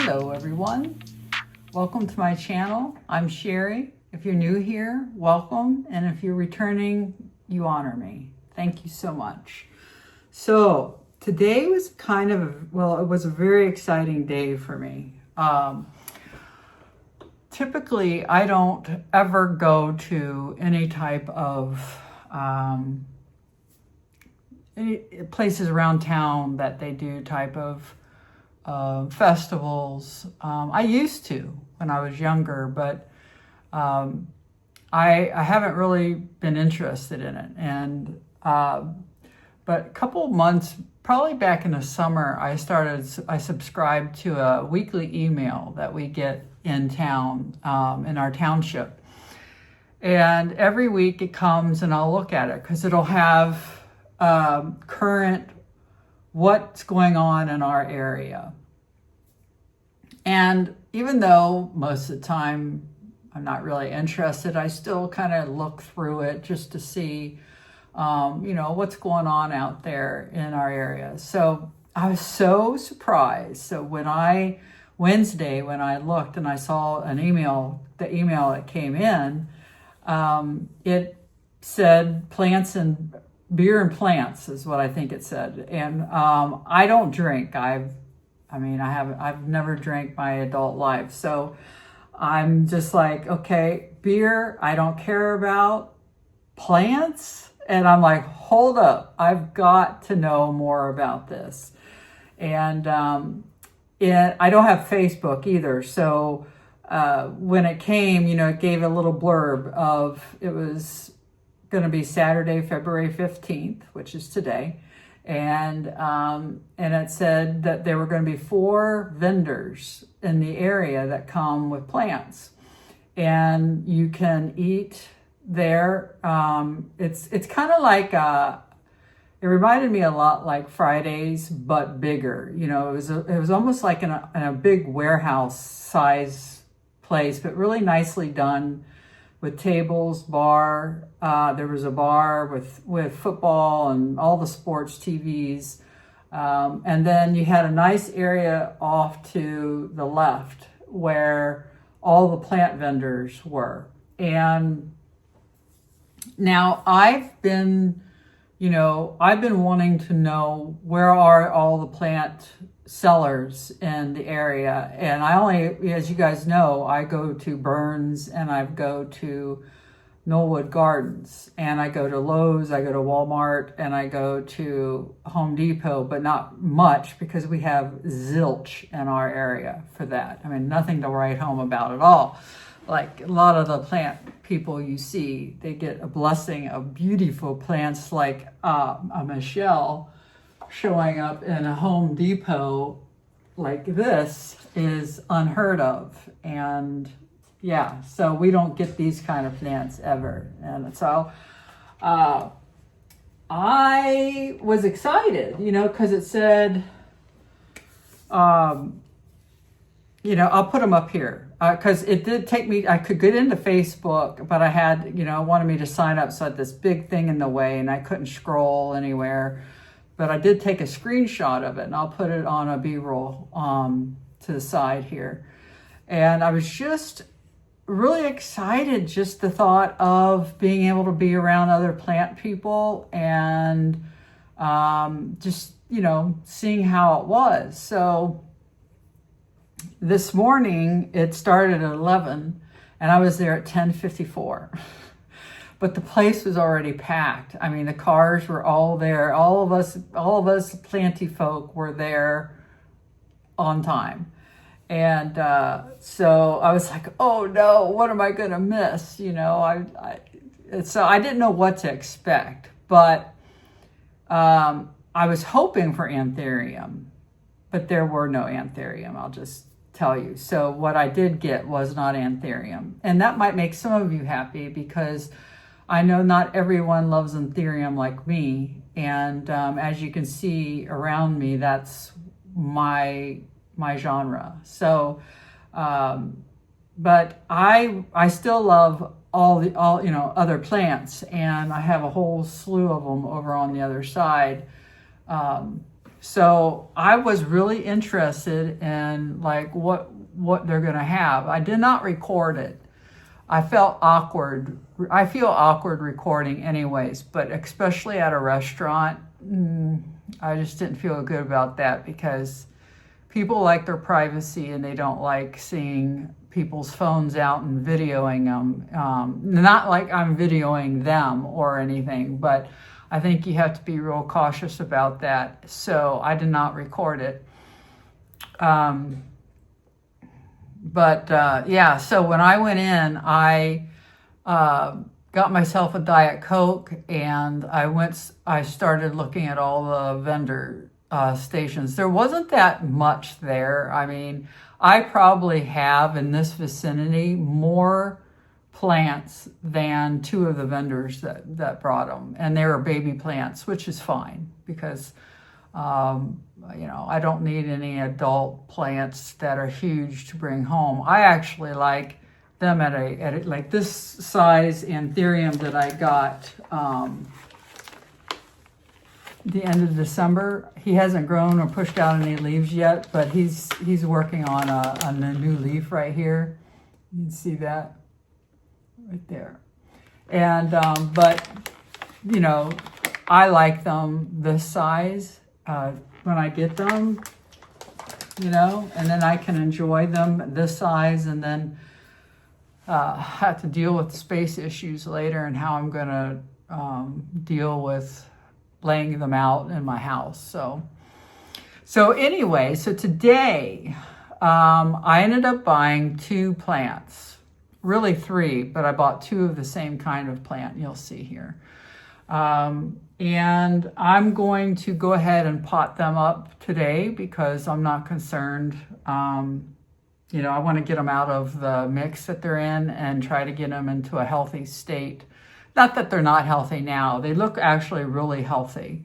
Hello everyone, welcome to my channel. I'm Sheri. If you're new here, welcome, and if you're returning, you honor me. Thank you so much. So today was it was a very exciting day for me. Typically, I don't ever go to any type of any places around town that they do type of festivals. I used to when I was younger, but I haven't really been interested in it. And but a couple months, probably back in the summer, I subscribed to a weekly email that we get in town, in our township. And every week it comes and I'll look at it because it'll have current what's going on in our area. And even though most of the time I'm not really interested, I still kind of look through it just to see, what's going on out there in our area. So I was so surprised. So Wednesday, when I looked and I saw the email that came in, it said beer and plants is what I think it said. And I don't drink. I've never drank my adult life. So I'm just like, okay, beer, I don't care about. Plants? And I'm like, hold up, I've got to know more about this. And I don't have Facebook either. So when it came, it gave a little blurb of, it was going to be Saturday, February 15th, which is today. And it said that there were going to be 4 vendors in the area that come with plants, and you can eat there. It's kind of like it reminded me a lot like Fridays, but bigger. It was almost like in a big warehouse size place, but really nicely done, with tables, bar. There was a bar with football and all the sports TVs. And then you had a nice area off to the left where all the plant vendors were. And now I've been wanting to know, where are all the plant sellers in the area. And I only, as you guys know, I go to Burns and I go to Knollwood Gardens, and I go to Lowe's, I go to Walmart, and I go to Home Depot, but not much because we have zilch in our area for that. I mean, nothing to write home about at all. Like a lot of the plant people you see, they get a blessing of beautiful plants like a Michelle showing up in a Home Depot like this is unheard of. And yeah, so we don't get these kind of plants ever. And so I was excited, because it said, I'll put them up here. Because it did take me, I could get into Facebook, but I had, wanted me to sign up, so I had this big thing in the way and I couldn't scroll anywhere. But I did take a screenshot of it, and I'll put it on a B-roll to the side here. And I was just really excited, just the thought of being able to be around other plant people and just, seeing how it was. So this morning, it started at 11, and I was there at 10:54. But the place was already packed. I mean, the cars were all there. All of us planty folk were there on time. And so I was like, oh no, what am I gonna miss? So I didn't know what to expect, but I was hoping for anthurium, but there were no anthurium, I'll just tell you. So what I did get was not anthurium. And that might make some of you happy, because I know not everyone loves anthurium like me. And as you can see around me, that's my genre. So, but I still love all other plants, and I have a whole slew of them over on the other side. So I was really interested in like what they're going to have. I did not record it. I felt awkward. I feel awkward recording anyways, but especially at a restaurant, I just didn't feel good about that because people like their privacy and they don't like seeing people's phones out and videoing them. Not like I'm videoing them or anything, but I think you have to be real cautious about that. So I did not record it. Yeah, so when I went in, I got myself a Diet Coke, and I started looking at all the vendor stations. There wasn't that much there. I mean, I probably have in this vicinity more plants than two of the vendors that brought them, and they were baby plants, which is fine because you know, I don't need any adult plants that are huge to bring home. I actually like them at a like this size anthurium that I got the end of December. He hasn't grown or pushed out any leaves yet, but he's working on a new leaf right here. You can see that right there. And but you know, I like them this size when I get them, you know, and then I can enjoy them this size, and then have to deal with space issues later and how I'm going to deal with laying them out in my house. So anyway, so today I ended up buying 2 plants, really 3, but I bought 2 of the same kind of plant you'll see here. And I'm going to go ahead and pot them up today because I'm not concerned. You know, I want to get them out of the mix that they're in and try to get them into a healthy state. Not that they're not healthy now. They look actually really healthy.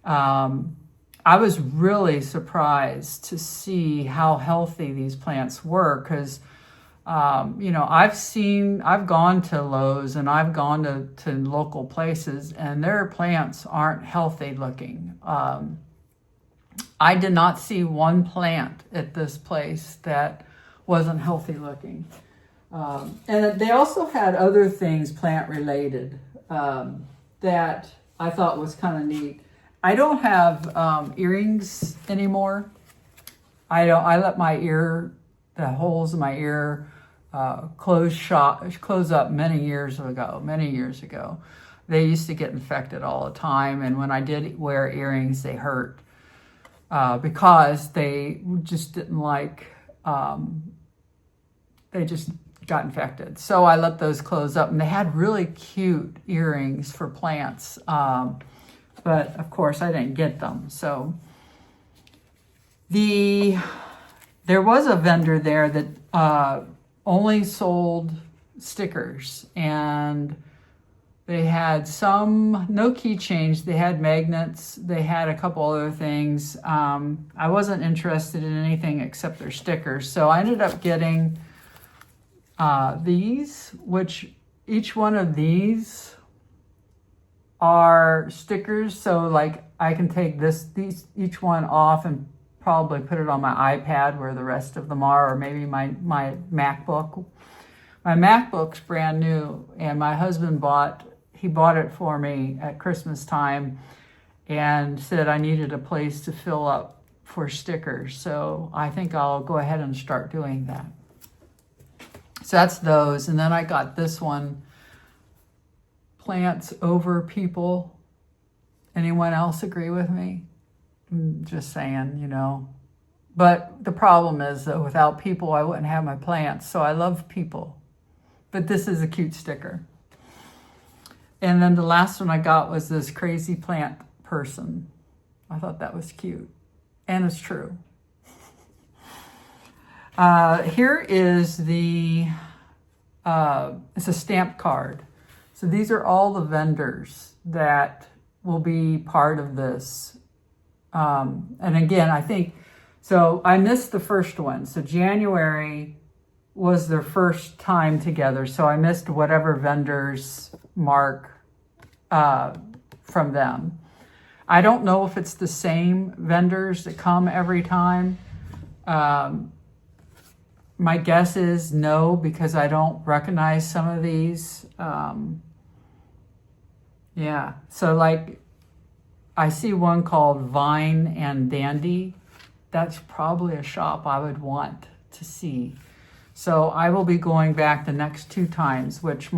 I was really surprised to see how healthy these plants were because you know, I've gone to Lowe's and I've gone to local places, and their plants aren't healthy looking. I did not see one plant at this place that wasn't healthy looking. And they also had other things plant related that I thought was kind of neat. I don't have earrings anymore. I let the holes in my ear close up many years ago. They used to get infected all the time, and when I did wear earrings, they hurt because they just didn't like, they just got infected. So I let those close up, and they had really cute earrings for plants, but of course I didn't get them. So there was a vendor there that only sold stickers, and they had no keychains, they had magnets, they had a couple other things. I wasn't interested in anything except their stickers, so I ended up getting these, which each one of these are stickers, so like I can take each one off and probably put it on my iPad where the rest of them are, or maybe my MacBook. My MacBook's brand new, and my husband bought it for me at Christmas time and said I needed a place to fill up for stickers. So I think I'll go ahead and start doing that. So that's those. And then I got this one, Plants Over People. Anyone else agree with me? Just saying, you know. But the problem is that without people, I wouldn't have my plants. So I love people. But this is a cute sticker. And then the last one I got was this crazy plant person. I thought that was cute. And it's true. Here is it's a stamp card. So these are all the vendors that will be part of this. And again, I think, so I missed the first one. So January was their first time together. So I missed whatever vendors mark from them. I don't know if it's the same vendors that come every time. My guess is no, because I don't recognize some of these. Yeah, so like I see one called Vine and Dandy. That's probably a shop I would want to see. So I will be going back the next 2 times, which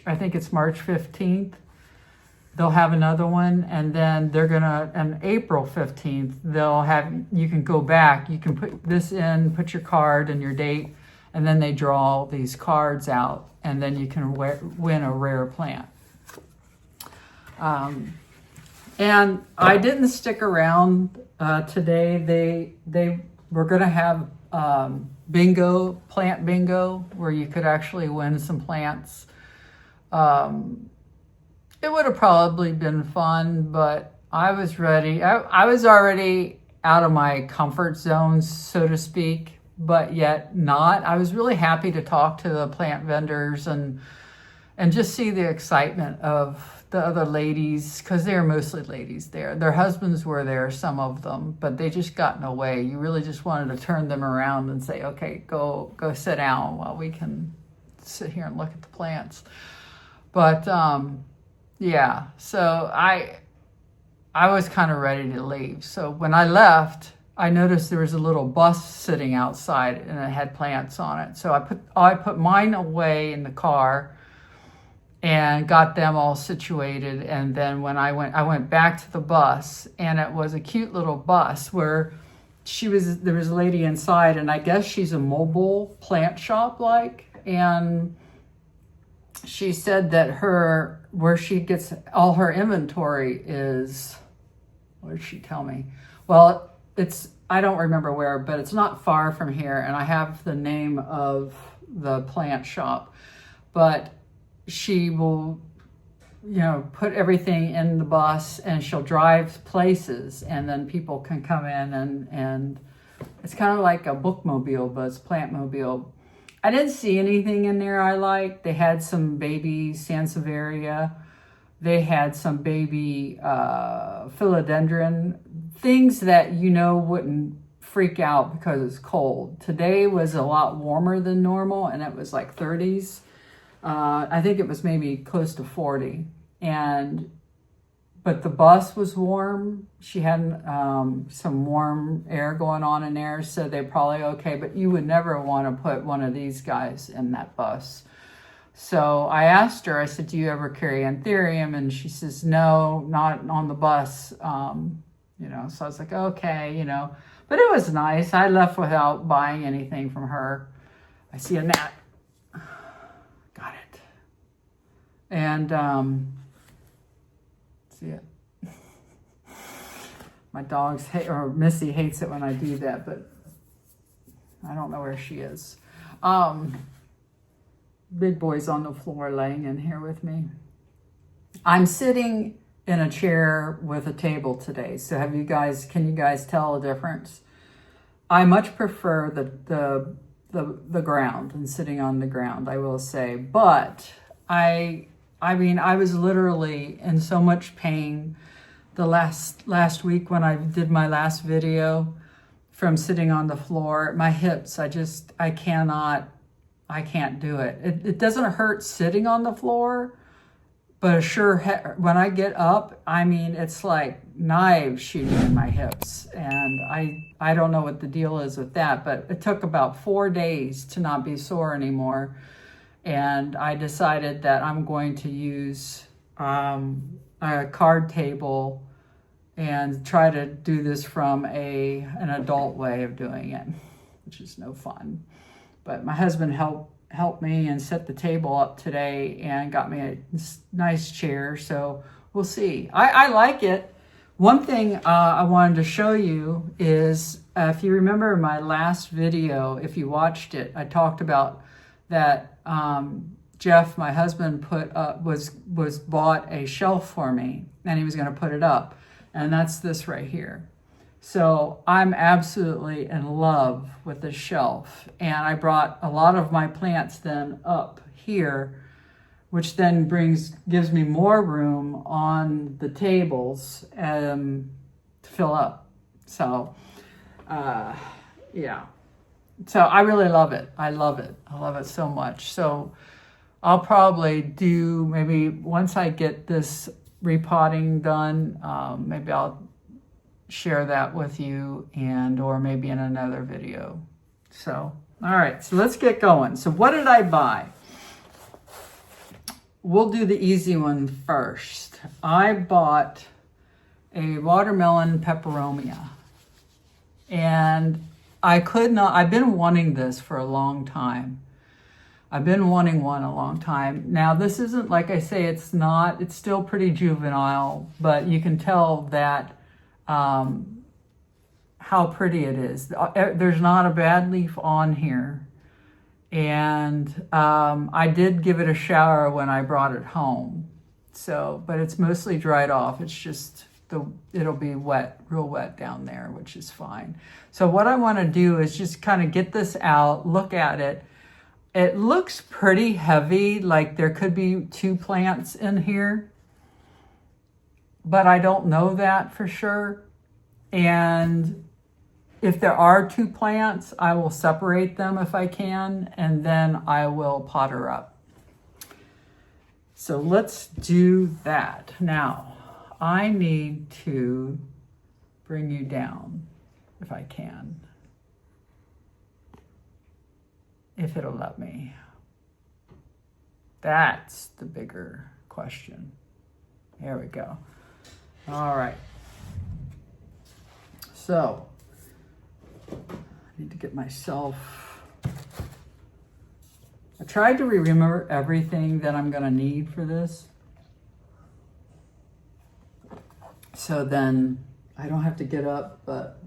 I think it's March 15th. They'll have another one, and then they're gonna, on April 15th, you can go back, you can put this in, put your card and your date, and then they draw these cards out, and then you can win a rare plant. And I didn't stick around today. They were gonna have plant bingo, where you could actually win some plants. It would have probably been fun, but I was ready. I was already out of my comfort zone, so to speak, but yet not. I was really happy to talk to the plant vendors and just see the excitement of the other ladies, because they were mostly ladies there. Their husbands were there, some of them, but they just got in the way. You really just wanted to turn them around and say, okay, go sit down while we can sit here and look at the plants. But yeah, so I was kind of ready to leave. So when I left, I noticed there was a little bus sitting outside and it had plants on it. So I put mine away in the there and got them all situated. And then when I went back to the bus, and it was a cute little bus where there was a lady inside, and I guess she's a mobile plant shop and she said that where she gets all her inventory is, what did she tell me? Well, I don't remember where, but it's not far from here, and I have the name of the plant shop. But she will, put everything in the bus, and she'll drive places, and then people can come in and it's kind of like a bookmobile, but it's Plantmobile. I didn't see anything in there I liked. They had some baby Sansevieria. They had some baby philodendron, things that wouldn't freak out because it's cold. Today was a lot warmer than normal, and it was like 30s. I think it was maybe close to 40. But the bus was warm. She had some warm air going on in there, so they're probably okay. But you would never want to put one of these guys in that bus. So I asked her, I said, do you ever carry anthurium? And she says, no, not on the bus. So I was like, okay, But it was nice. I left without buying anything from her. I see a gnat. Got it. And see it. My dogs Missy hates it when I do that, but I don't know where she is. Big boy's on the floor laying in here with me. I'm sitting in a chair with a table today. So can you guys tell a difference? I much prefer the ground and sitting on the ground, I will say. But I was literally in so much pain the last week when I did my last video from sitting on the floor. My hips, I can't do it. It doesn't hurt sitting on the floor, but when I get up, it's like knives shooting in my hips. And I don't know what the deal is with that, but it took about 4 days to not be sore anymore. And I decided that I'm going to use a card table and try to do this from an adult way of doing it, which is no fun. But my husband helped me and set the table up today and got me a nice chair. So we'll see. I like it. One thing I wanted to show you is, if you remember my last video, if you watched it, I talked about that Jeff, my husband, bought a shelf for me, and he was going to put it up. And that's this right here. So I'm absolutely in love with this shelf. And I brought a lot of my plants then up here which then gives me more room on the tables to fill up. So, yeah. So I really love it. I love it. I love it so much. So I'll probably do, maybe once I get this repotting done, maybe I'll share that with you or maybe in another video. So, all right, so let's get going. So what did I buy? We'll do the easy one first. I bought a watermelon peperomia, and I've been wanting this for a long time. I've been wanting one a long time. Now, this isn't, like I say, it's still pretty juvenile, but you can tell that how pretty it is. There's not a bad leaf on here. And I did give it a shower when I brought it home. So, but it's mostly dried off. It's just, it'll be wet, real wet down there, which is fine. So what I want to do is just kind of get this out, look at it. It looks pretty heavy, like there could be 2 plants in here, but I don't know that for sure. And if there are 2 plants, I will separate them if I can, and then I will pot her up. So let's do that. Now, I need to bring you down if I can. If it'll let me. That's the bigger question. There we go. All right. So, I need to get myself... I tried to remember everything that I'm going to need for this. So then I don't have to get up, but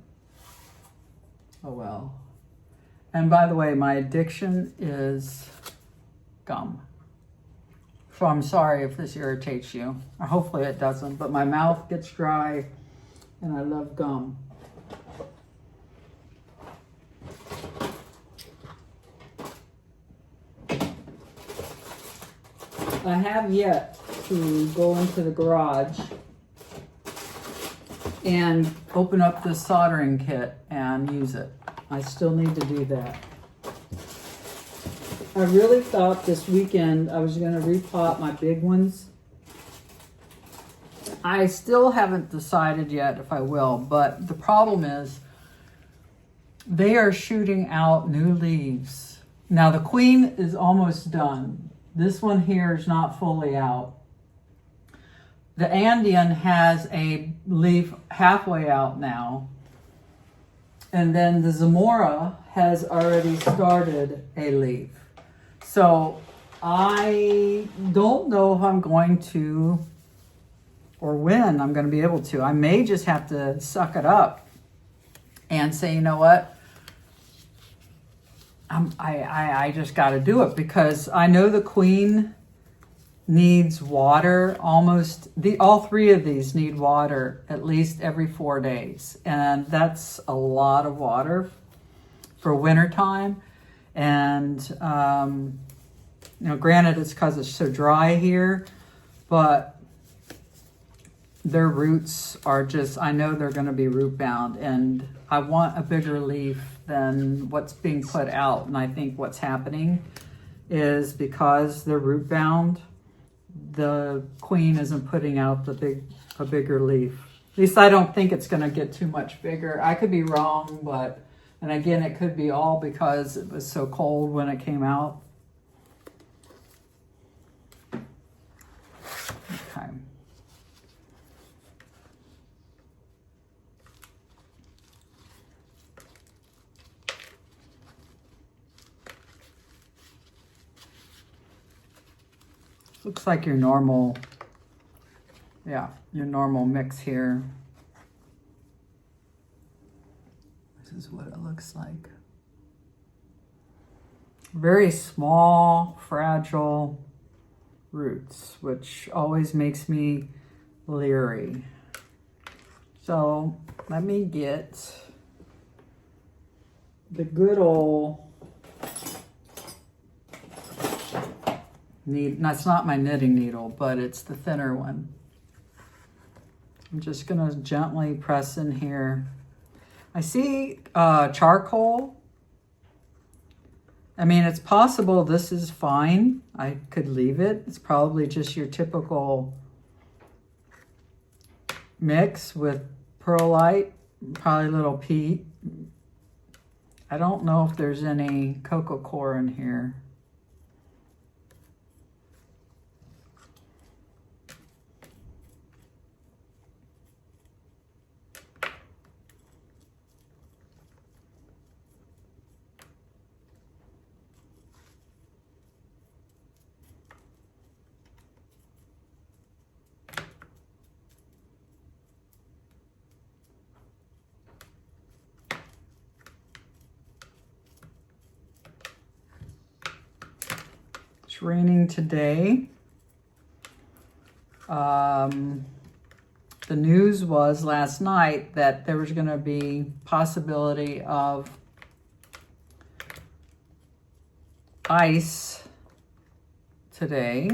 oh well. And by the way, my addiction is gum. So I'm sorry if this irritates you. Or hopefully it doesn't, but my mouth gets dry and I love gum. I have yet to go into the garage and open up the soldering kit and use it. I still need to do that. I really thought this weekend I was going to repot my big ones. I still haven't decided yet if I will, but the problem is they are shooting out new leaves. Now the queen is almost done. This one here is not fully out. The Andean has a leaf halfway out now. And then the Zamora has already started a leaf. So I don't know if I'm going to, or when I'm going to be able to. I may just have to suck it up and say, you know what? I just got to do it, because I know the queen needs water all 3 of these need water at least every 4 days. And that's a lot of water for wintertime. And, granted it's because it's so dry here, but their roots are just, I know they're going to be root bound, and I want a bigger leaf than what's being put out. And I think what's happening is because they're root bound, the queen isn't putting out a bigger leaf. At least I don't think it's going to get too much bigger. I could be wrong, and again, it could be all because it was so cold when it came out. Okay. Looks like your normal, your normal mix here. This is what it looks like. Very small, fragile roots, which always makes me leery. So let me get the good old That's not my knitting needle, but it's the thinner one. I'm just gonna gently press in here. I see charcoal. I mean, it's possible this is fine. I could leave it. It's probably just your typical mix with perlite, probably a little peat. I don't know if there's any cocoa coir in here. It's raining today. The news was last night that there was going to be possibility of ice today.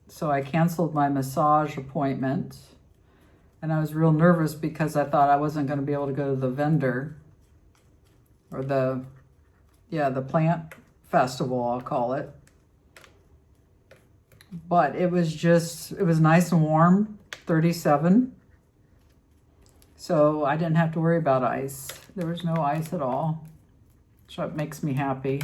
So I canceled my massage appointment. And I was real nervous because I thought I wasn't going to be able to go to the vendor or the plant festival, I'll call it. But it was nice and warm, 37. So I didn't have to worry about ice. There was no ice at all. So it makes me happy.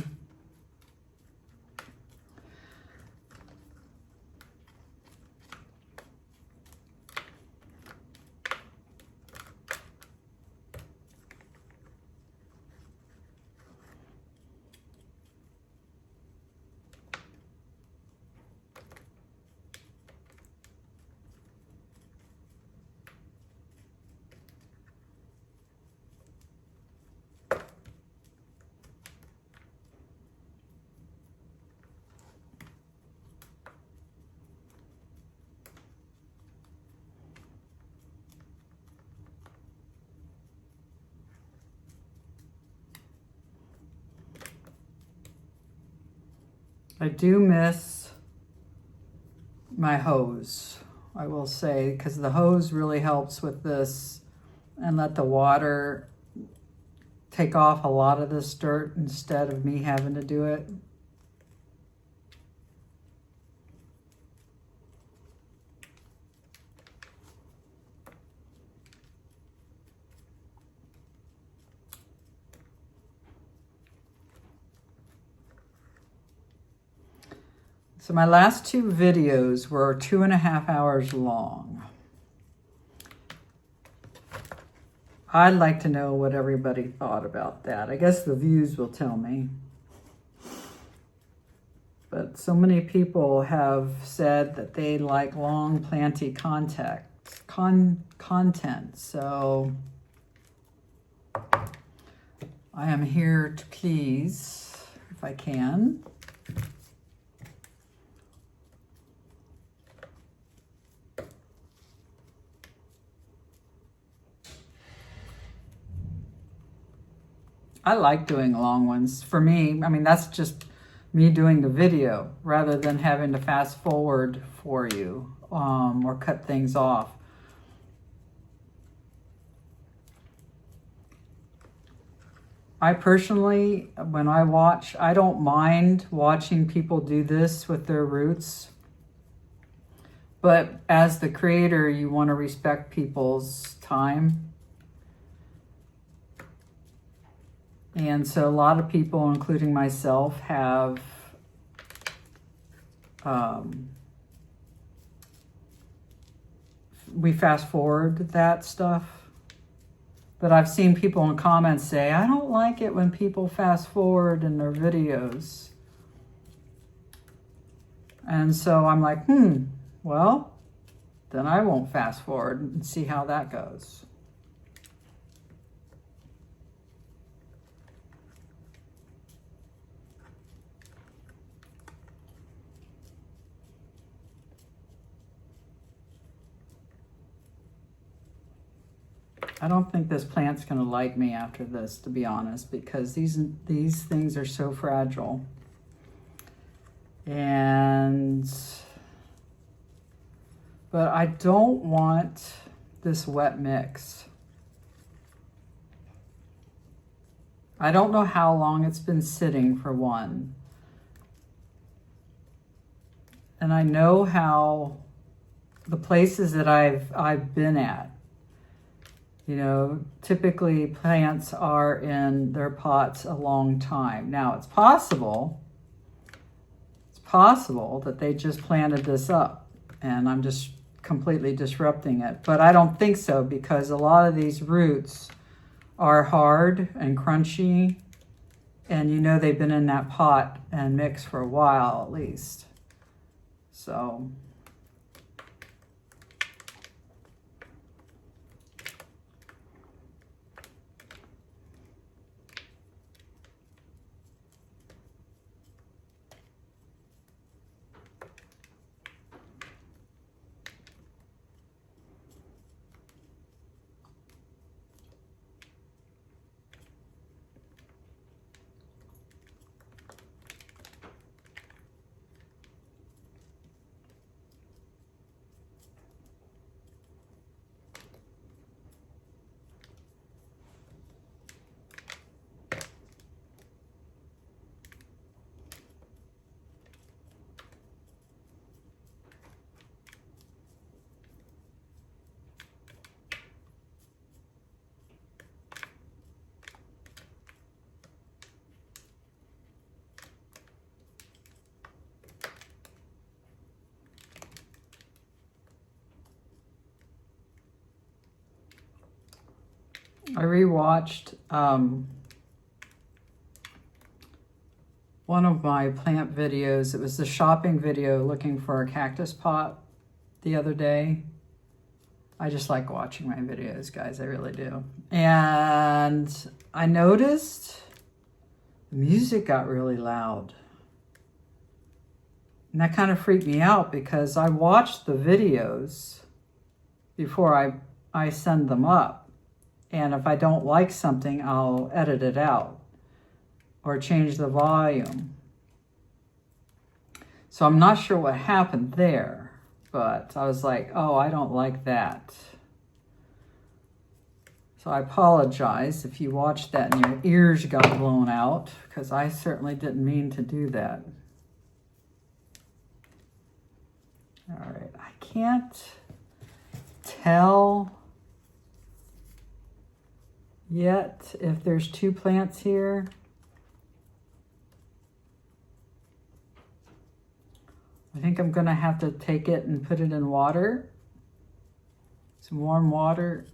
I do miss my hose, I will say, because the hose really helps with this and let the water take off a lot of this dirt instead of me having to do it. So my last two videos were 2.5 hours long. I'd like to know what everybody thought about that. I guess the views will tell me. But so many people have said that they like long, planty content. So I am here to please, if I can. I like doing long ones. For me, I mean, that's just me doing the video rather than having to fast forward for you or cut things off. I personally, when I watch, I don't mind watching people do this with their roots. But as the creator, you want to respect people's time. And so a lot of people, including myself, have we fast forward that stuff. But I've seen people in comments say, I don't like it when people fast forward in their videos. And so I'm like, well, then I won't fast forward and see how that goes. I don't think this plant's going to like me after this, to be honest, because these things are so fragile. But I don't want this wet mix. I don't know how long it's been sitting, for one. And I know how the places that I've been at, you know, typically plants are in their pots a long time. Now it's possible that they just planted this up and I'm just completely disrupting it. But I don't think so, because a lot of these roots are hard and crunchy, and you know they've been in that pot and mixed for a while at least. So I rewatched one of my plant videos. It was the shopping video looking for a cactus pot the other day. I just like watching my videos, guys. I really do. And I noticed the music got really loud. And that kind of freaked me out, because I watched the videos before I send them up. And if I don't like something, I'll edit it out or change the volume. So I'm not sure what happened there, but I was like, oh, I don't like that. So I apologize if you watched that and your ears got blown out, because I certainly didn't mean to do that. All right, I can't tell yet if there's two plants here. I think I'm gonna have to take it and put it in water, some warm water.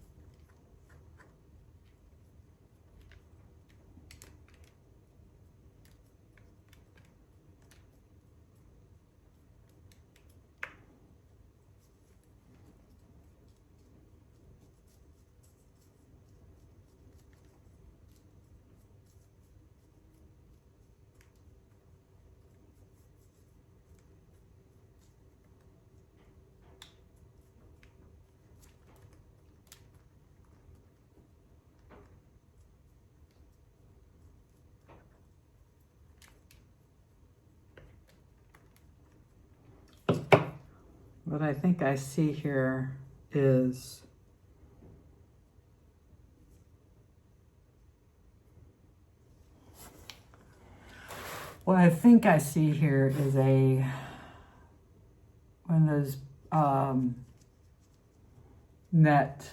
What I think I see here is one of those net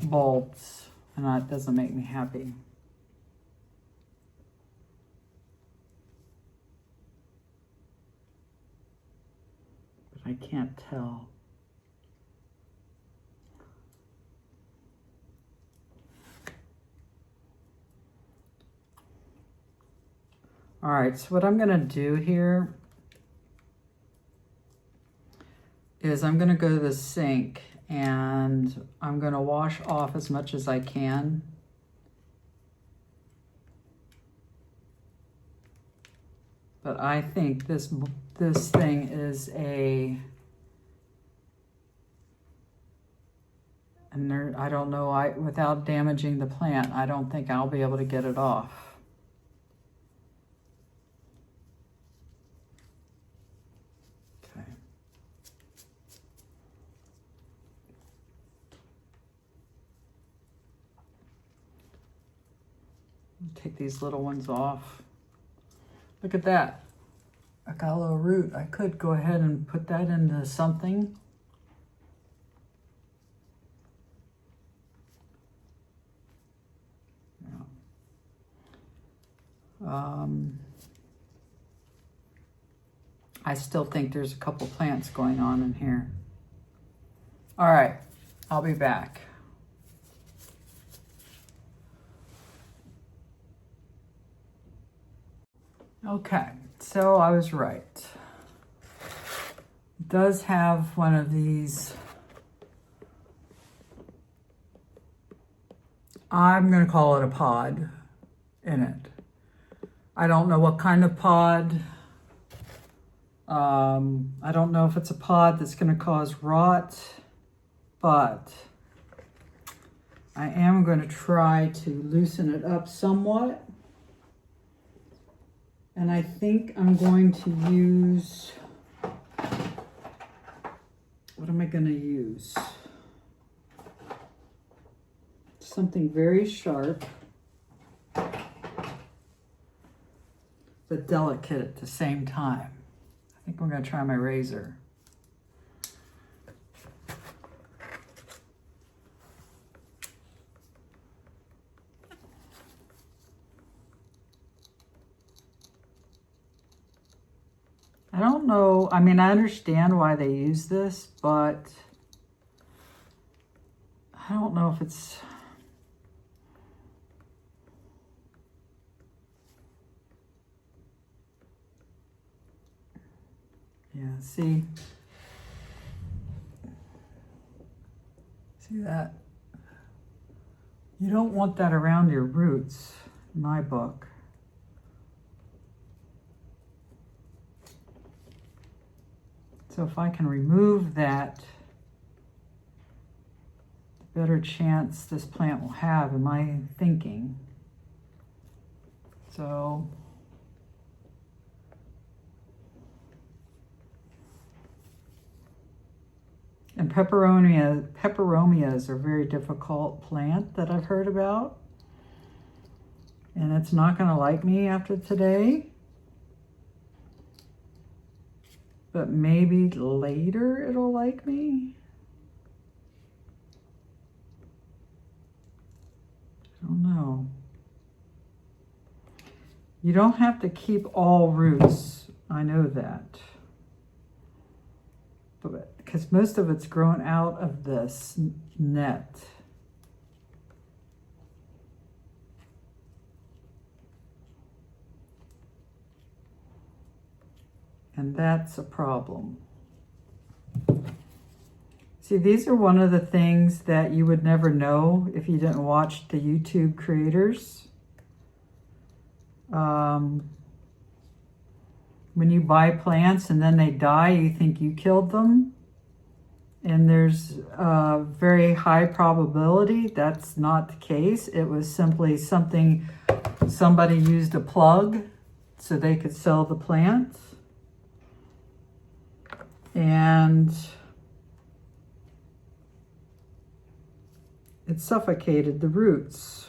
bulbs, and that doesn't make me happy. I can't tell. All right, so what I'm gonna do here is I'm gonna go to the sink and I'm gonna wash off as much as I can. But I think this thing is I don't know, without damaging the plant, I don't think I'll be able to get it off. Take these little ones off. Look at that. I got a little root. I could go ahead and put that into something. I still think there's a couple plants going on in here. All right, I'll be back. Okay, so I was right. It does have one of these, I'm going to call it a pod in it. I don't know what kind of pod. I don't know if it's a pod that's going to cause rot, but I am going to try to loosen it up somewhat. And I think I'm going to use, what am I going to use? Something very sharp, but delicate at the same time. I think I'm going to try my razor. I don't know, I mean, I understand why they use this, but I don't know if it's, yeah, see that? You don't want that around your roots, in my book. So if I can remove that, the better chance this plant will have, in my thinking. So and peperomias are a very difficult plant that I've heard about. And it's not going to like me after today. But maybe later it'll like me. I don't know. You don't have to keep all roots. I know that. But because most of it's grown out of this net. And that's a problem. See, these are one of the things that you would never know if you didn't watch the YouTube creators. When you buy plants and then they die, you think you killed them. And there's a very high probability that's not the case. It was simply something, somebody used a plug so they could sell the plant. And it suffocated the roots.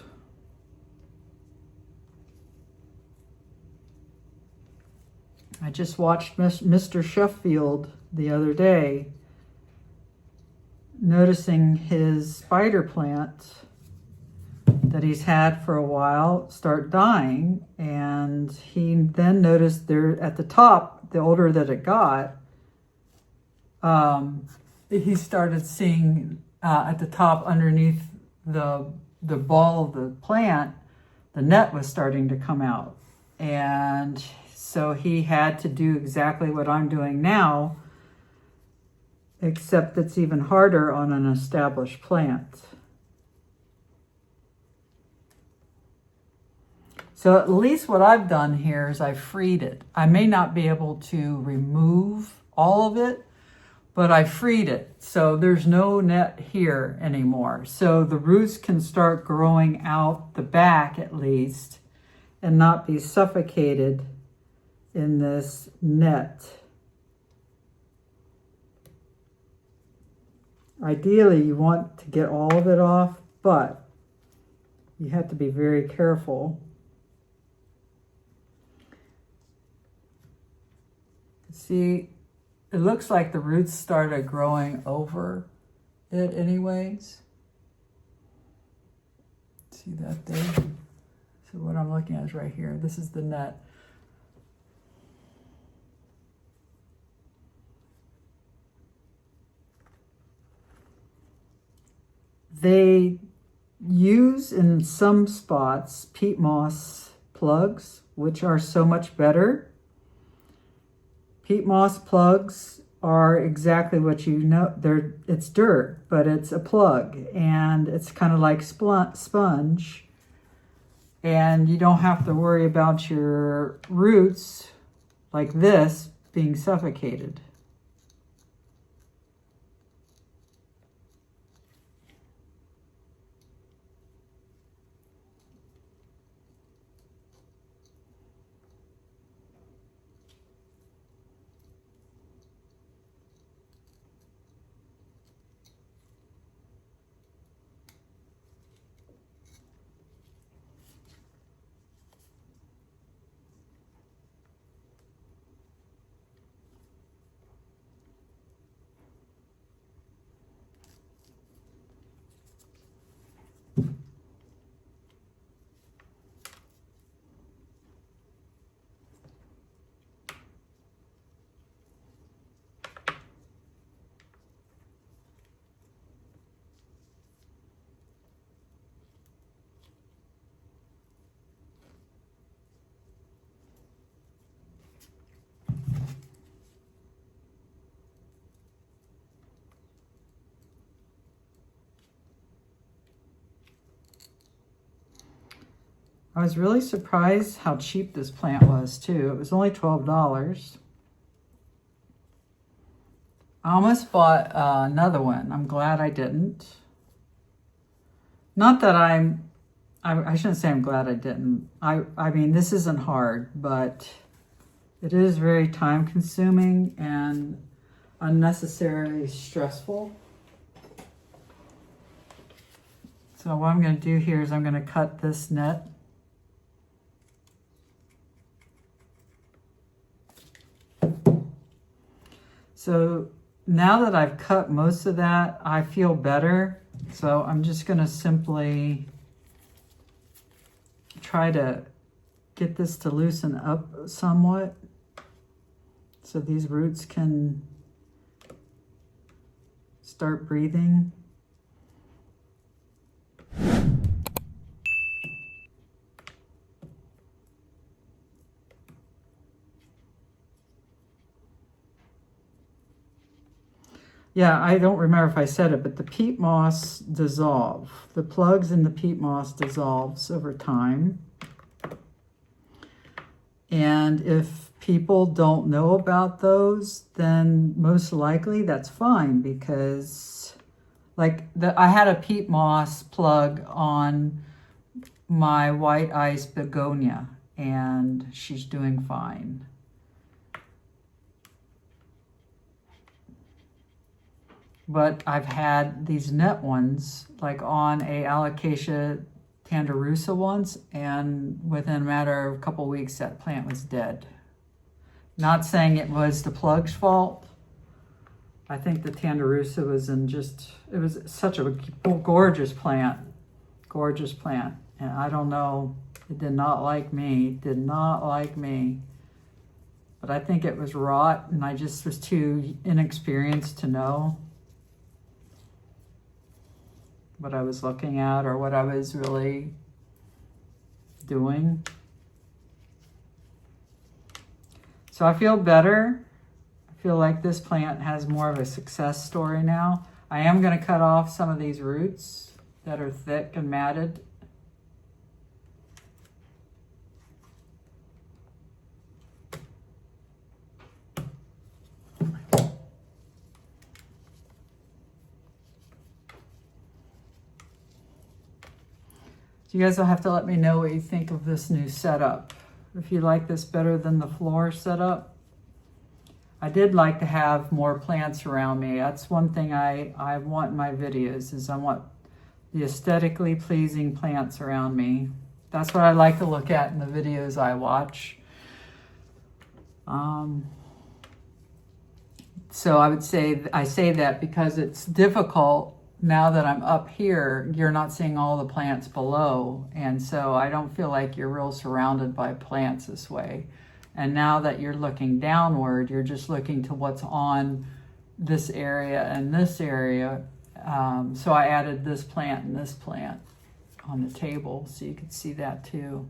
I just watched Mr. Sheffield the other day, noticing his spider plant that he's had for a while start dying. And he then noticed there at the top, the older that it got, he started seeing at the top underneath the ball of the plant, the net was starting to come out. And so he had to do exactly what I'm doing now, except it's even harder on an established plant. So at least what I've done here is I've freed it. I may not be able to remove all of it, but I freed it. So there's no net here anymore. So the roots can start growing out the back at least and not be suffocated in this net. Ideally, you want to get all of it off, but you have to be very careful See, it looks like the roots started growing over it anyways. See that there? So what I'm looking at is right here. This is the net. They use in some spots peat moss plugs, which are so much better. Peat moss plugs are exactly what you know. It's dirt, but it's a plug, and it's kind of like sponge. And you don't have to worry about your roots like this being suffocated. I was really surprised how cheap this plant was too. It was only $12. I almost bought another one. I'm glad I didn't. Not that I shouldn't say I'm glad I didn't. I mean, this isn't hard, but it is very time consuming and unnecessarily stressful. So what I'm going to do here is I'm going to cut this net. So now that I've cut most of that, I feel better. So I'm just going to simply try to get this to loosen up somewhat so these roots can start breathing. Yeah, I don't remember if I said it, but the peat moss dissolve. The plugs in the peat moss dissolves over time. And if people don't know about those, then most likely that's fine, because I had a peat moss plug on my white ice begonia and she's doing fine. But I've had these net ones, like on a Alocasia tanderusa once, and within a matter of a couple of weeks, that plant was dead. Not saying it was the plug's fault. I think the tanderusa was it was such a gorgeous plant. Gorgeous plant. And I don't know, it did not like me. Did not like me. But I think it was rot, and I just was too inexperienced to know what I was looking at or what I was really doing. So I feel better. I feel like this plant has more of a success story now. I am going to cut off some of these roots that are thick and matted. So you guys will have to let me know what you think of this new setup. If you like this better than the floor setup. I did like to have more plants around me. That's one thing I want in my videos, is I want the aesthetically pleasing plants around me. That's what I like to look at in the videos I watch. So I say that because it's difficult now that I'm up here, you're not seeing all the plants below. And so I don't feel like you're real surrounded by plants this way. And now that you're looking downward, you're just looking to what's on this area and this area. So I added this plant and this plant on the table so you could see that too.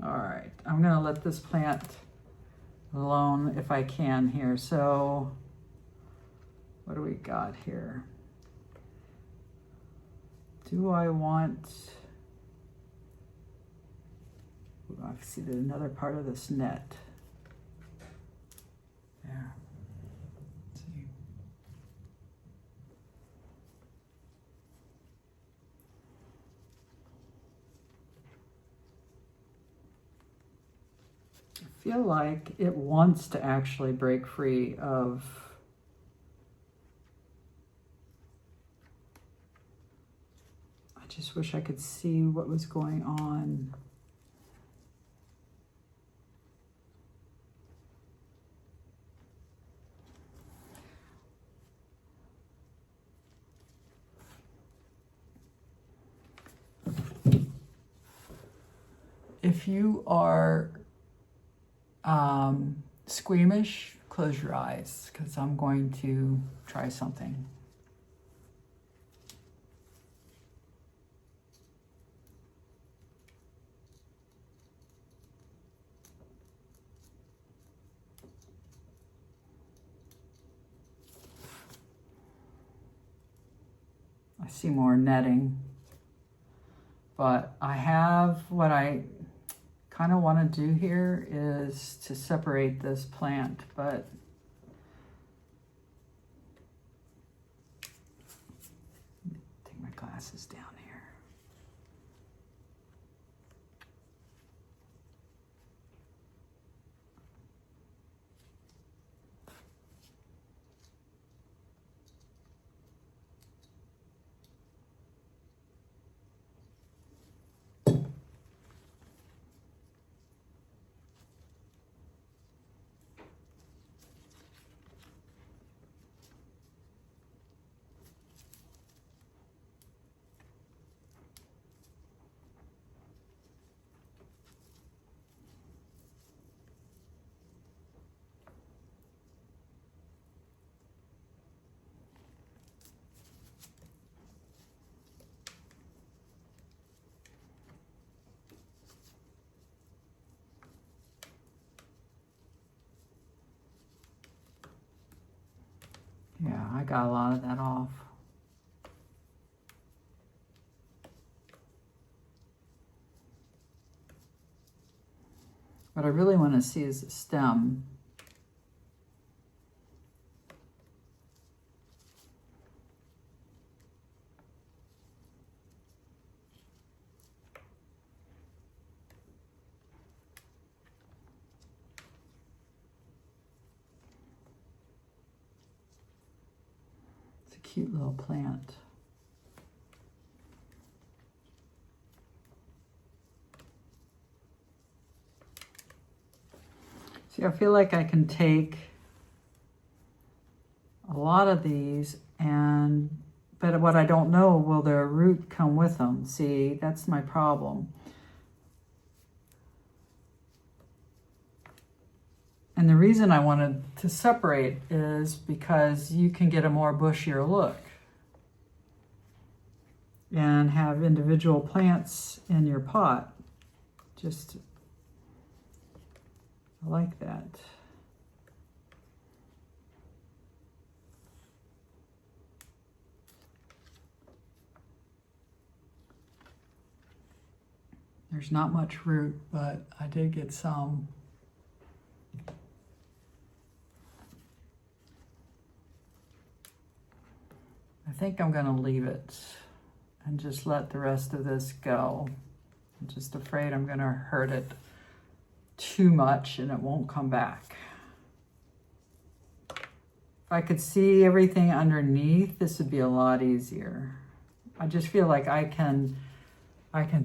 All right, I'm gonna let this plant alone if I can here. So what do we got here? Do I want, I see there's another part of this net. There. Let's see. I feel like it wants to actually break free of I just wish I could see what was going on. If you are squeamish, close your eyes because I'm going to try something. I see more netting, but I have what I kind of want to do here is to separate this plant, but take my glasses down here. Yeah, I got a lot of that off. What I really want to see is the stem. Cute little plant. See, I feel like I can take a lot of these but what I don't know, will their root come with them? See, that's my problem. And the reason I wanted to separate is because you can get a more bushier look and have individual plants in your pot. Just, I like that. There's not much root, but I did get some. I think I'm gonna leave it and just let the rest of this go. I'm just afraid I'm gonna hurt it too much and it won't come back. If I could see everything underneath, this would be a lot easier. I just feel like I can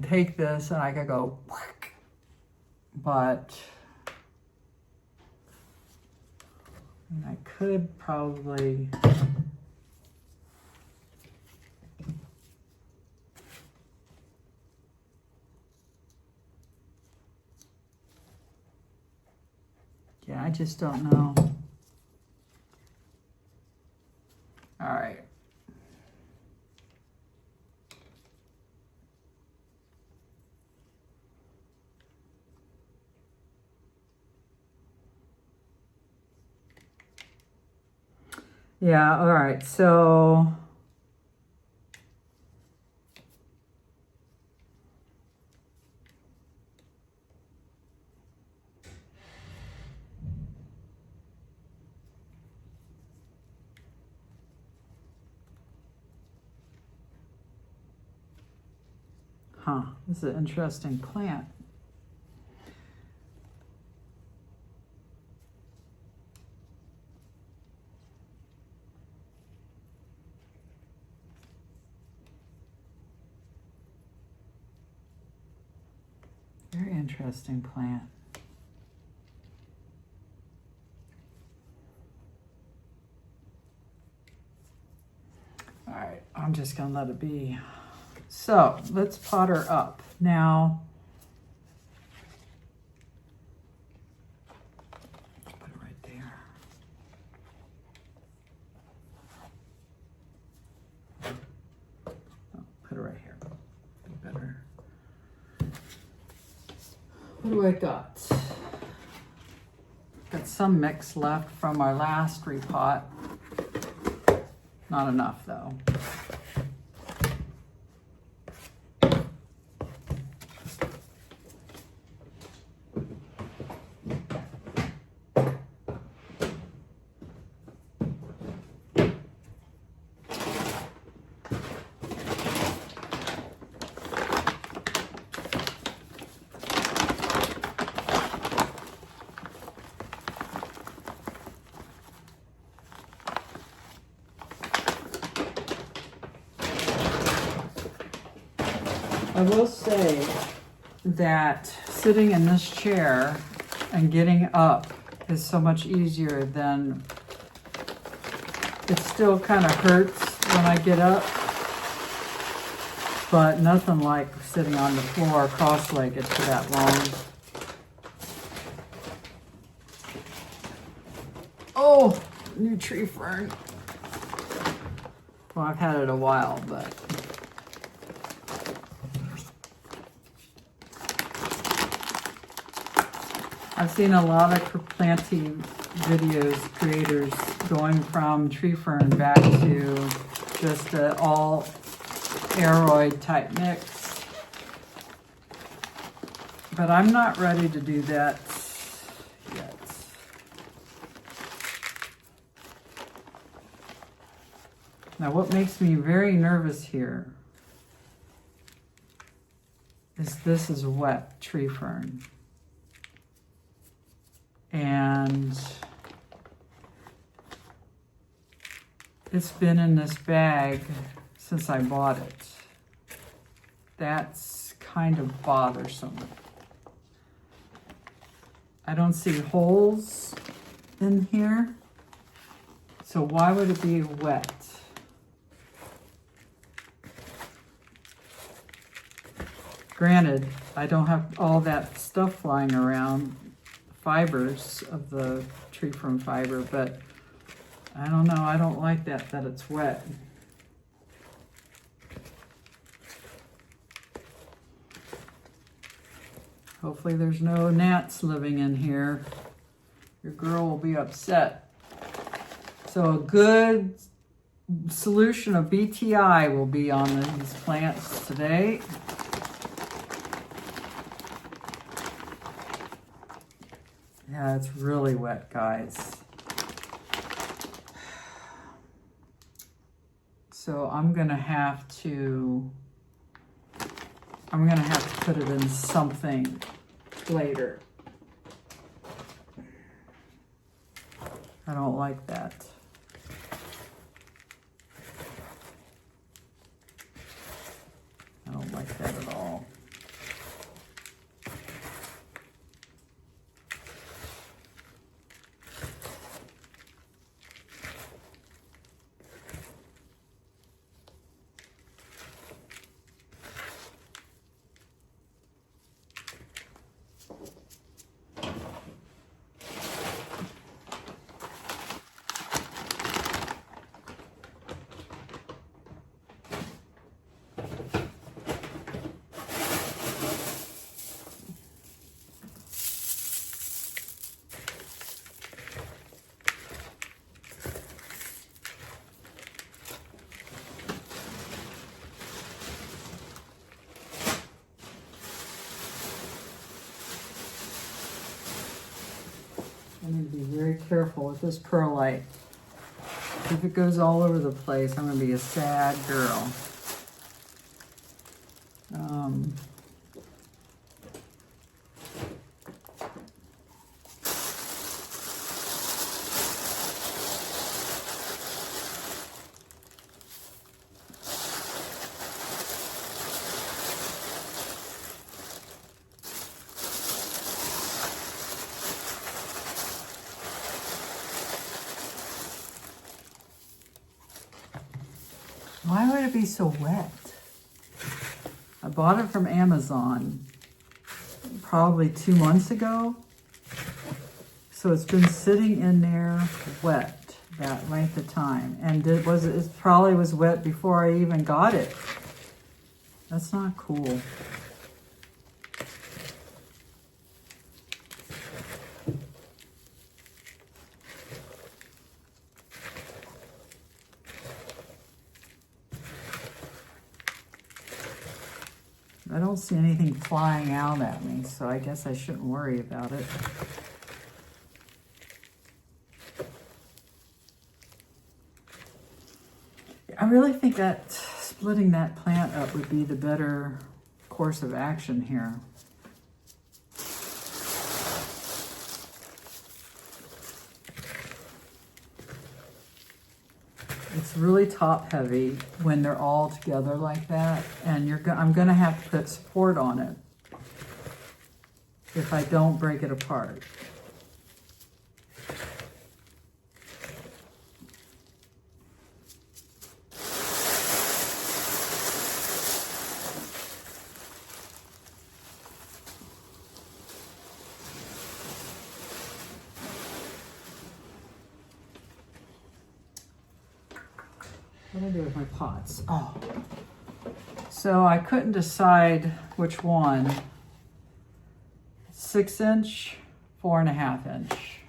take this and I could go whack, but And I could probably... Yeah, I just don't know. All right. Yeah, all right, so this is an interesting plant. Very interesting plant. All right, I'm just gonna let it be. So let's pot her up. Now, put it right there. Oh, put it right here. Be better. What do I got? Got some mix left from our last repot. Not enough though. I will say that sitting in this chair and getting up is so much easier than, it still kind of hurts when I get up, but nothing like sitting on the floor cross-legged for that long. Oh, new tree fern. Well, I've had it a while, but I've seen a lot of planting videos, creators going from tree fern back to just an all aroid type mix. But I'm not ready to do that yet. Now what makes me very nervous here is this is wet tree fern. And it's been in this bag since I bought it. That's kind of bothersome. I don't see holes in here, so why would it be wet? Granted, I don't have all that stuff flying around, fibers of the tree fern fiber, but I don't know, I don't like that it's wet. Hopefully there's no gnats living in here. Your girl will be upset. So a good solution of BTI will be on these plants today. Yeah, it's really wet, guys. So I'm gonna have to put it in something later. I don't like that. I don't like that at all. I need to be very careful with this perlite. If it goes all over the place, I'm going to be a sad girl. Why would it be so wet? I bought it from Amazon probably 2 months ago. So it's been sitting in there wet that length of time. And it probably was wet before I even got it. That's not cool. I don't see anything flying out at me, so I guess I shouldn't worry about it. I really think that splitting that plant up would be the better course of action here. It's really top heavy when they're all together like that, and I'm going to have to put support on it if I don't break it apart. What do I do with my pots? Oh, so I couldn't decide which one. 6 inch, 4.5 inch.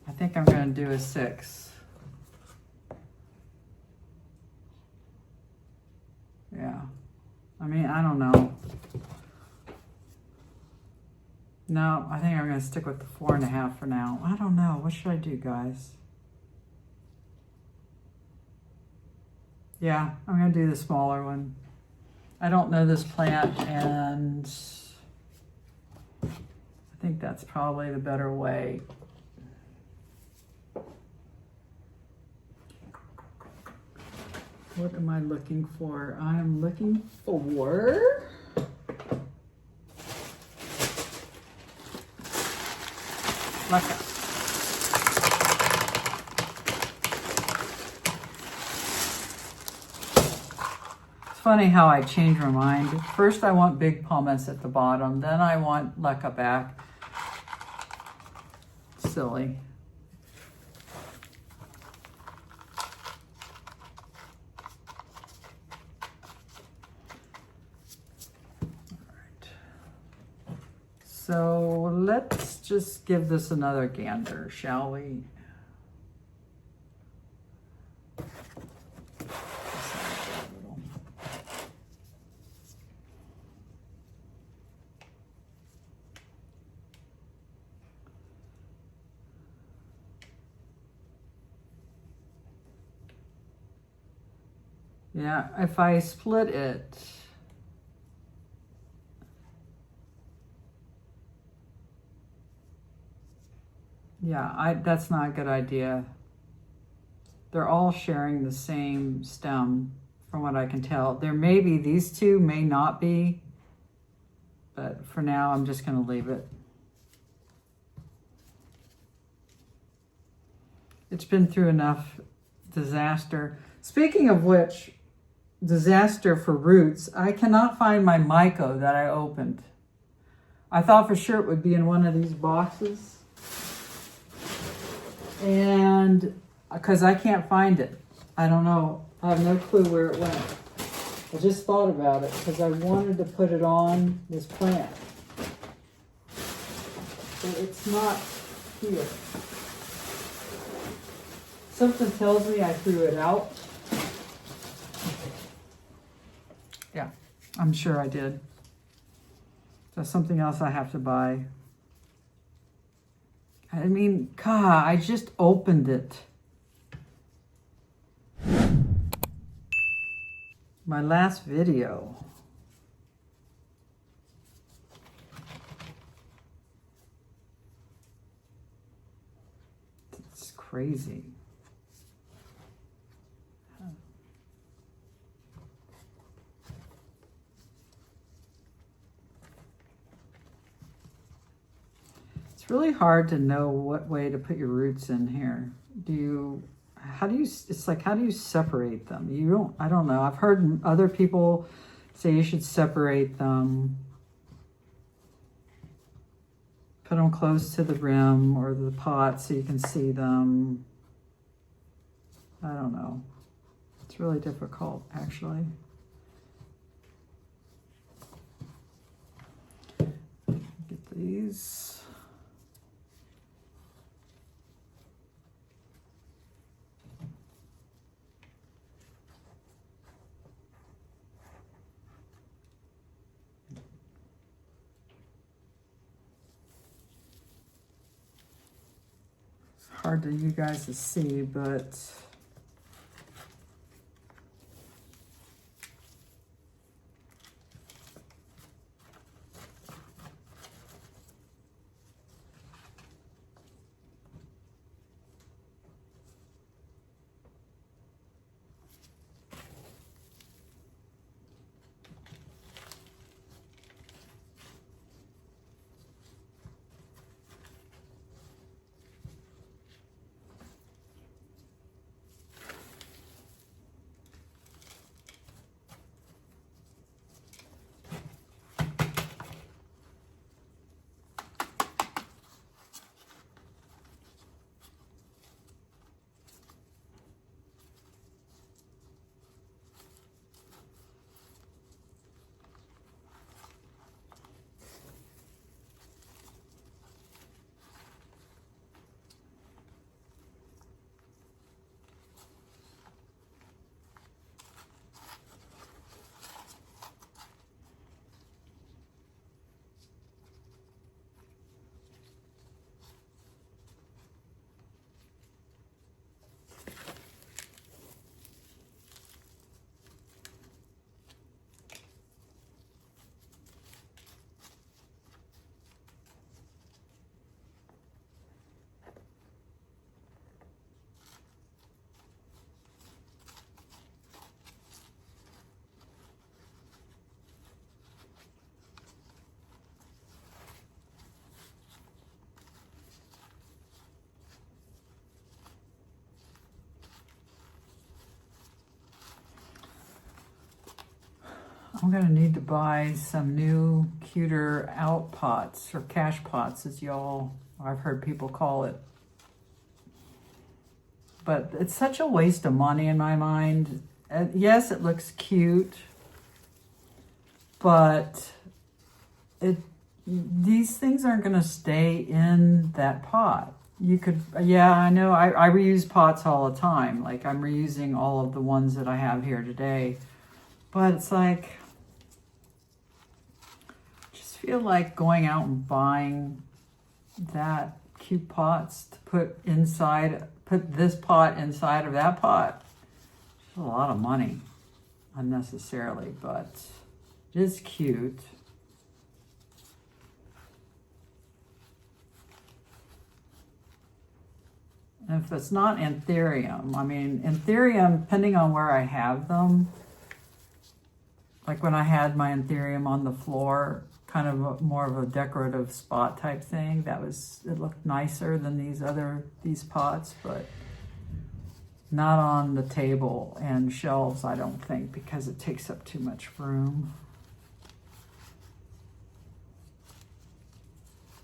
I think I'm going to do a 6. Yeah. I mean, I don't know. No, I think I'm going to stick with the 4.5 for now. I don't know. What should I do, guys? Yeah, I'm going to do the smaller one. I don't know this plant, and I think that's probably the better way. What am I looking for? I'm looking for... Leca. Funny how I change my mind. First I want big pumice at the bottom, then I want leca back. Silly. Alright. So let's just give this another gander, shall we? Yeah, if I split it, yeah, that's not a good idea. They're all sharing the same stem, from what I can tell. There may be, these two may not be, but for now, I'm just going to leave it. It's been through enough disaster. Speaking of which, disaster for roots, I cannot find my myco that I opened. I thought for sure it would be in one of these boxes. And because I can't find it. I don't know. I have no clue where it went. I just thought about it because I wanted to put it on this plant. But it's not here. Something tells me I threw it out. Yeah, I'm sure I did. That's something else I have to buy. I mean, God, I just opened it. My last video. It's crazy. It's really hard to know what way to put your roots in here. How do you separate them? I don't know. I've heard other people say you should separate them. Put them close to the rim or the pot so you can see them. I don't know. It's really difficult, actually. Get these. Hard to you guys to see, but I'm gonna need to buy some new, cuter out pots or cash pots, as I've heard people call it. But it's such a waste of money in my mind. Yes, it looks cute, but these things aren't gonna stay in that pot. Yeah, I know, I reuse pots all the time. Like I'm reusing all of the ones that I have here today. But it's like, feel like going out and buying that cute pots to put this pot inside of that pot. It's a lot of money unnecessarily, but it is cute. And if it's not anthurium, I mean, anthurium, depending on where I have them, like when I had my anthurium on the floor, kind of more of a decorative spot type thing. It looked nicer than these pots, but not on the table and shelves, I don't think, because it takes up too much room.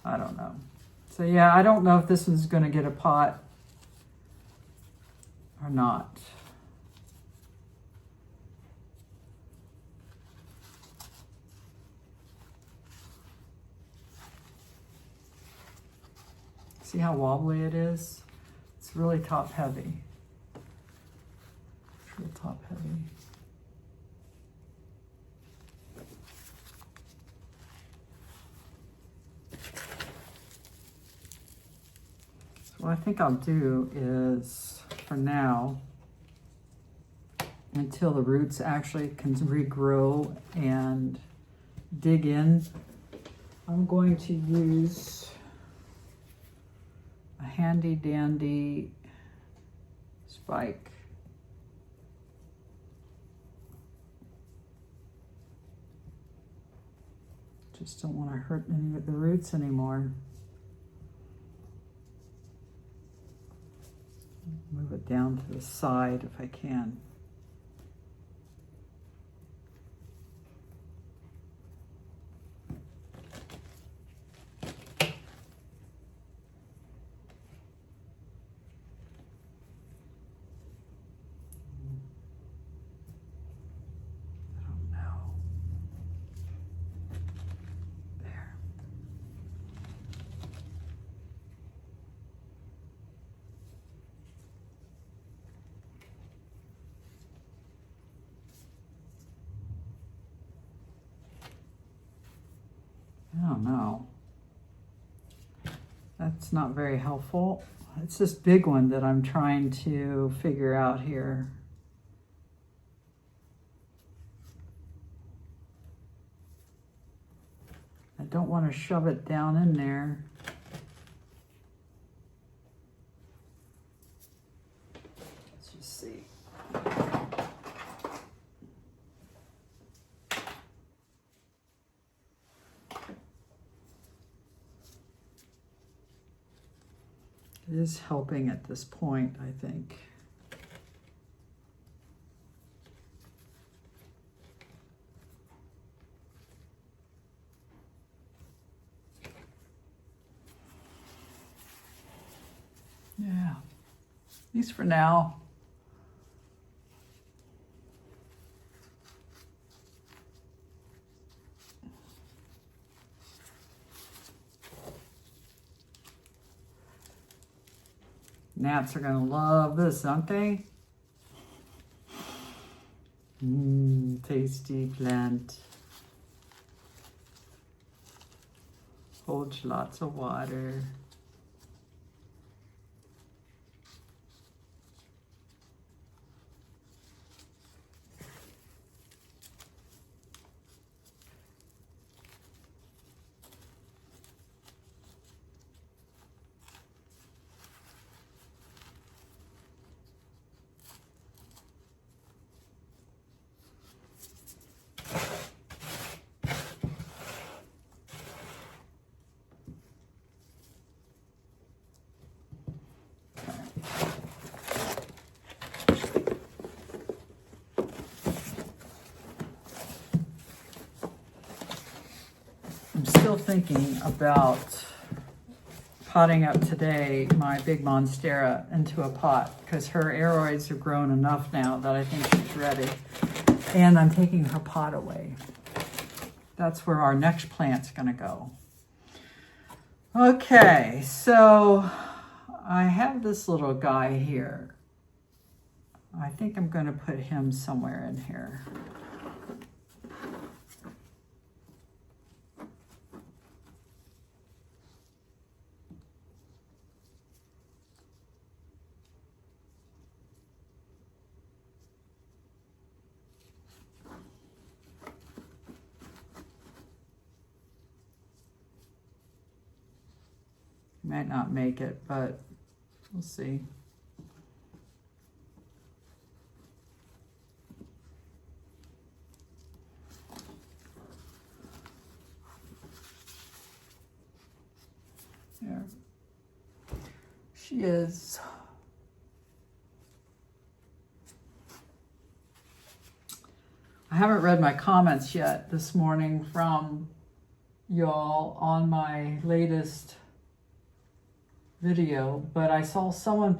I don't know. So yeah, I don't know if this one's going to get a pot or not. See how wobbly it is? It's really top heavy. It's real top heavy. So what I think I'll do is, for now, until the roots actually can regrow and dig in, I'm going to use a handy dandy spike. Just don't want to hurt any of the roots anymore. Move it down to the side if I can. I don't know. That's not very helpful. It's this big one that I'm trying to figure out here. I don't want to shove it down in there. Let's just see. It is helping at this point, I think. Yeah, at least for now. Gnats are going to love this, aren't they? Tasty plant. Holds lots of water. I'm still thinking about potting up today my big Monstera into a pot because her aroids have grown enough now that I think she's ready. And I'm taking her pot away. That's where our next plant's gonna go. Okay, so I have this little guy here. I think I'm gonna put him somewhere in here. Might not make it, but we'll see. There. She is. I haven't read my comments yet this morning from y'all on my latest video, but I saw someone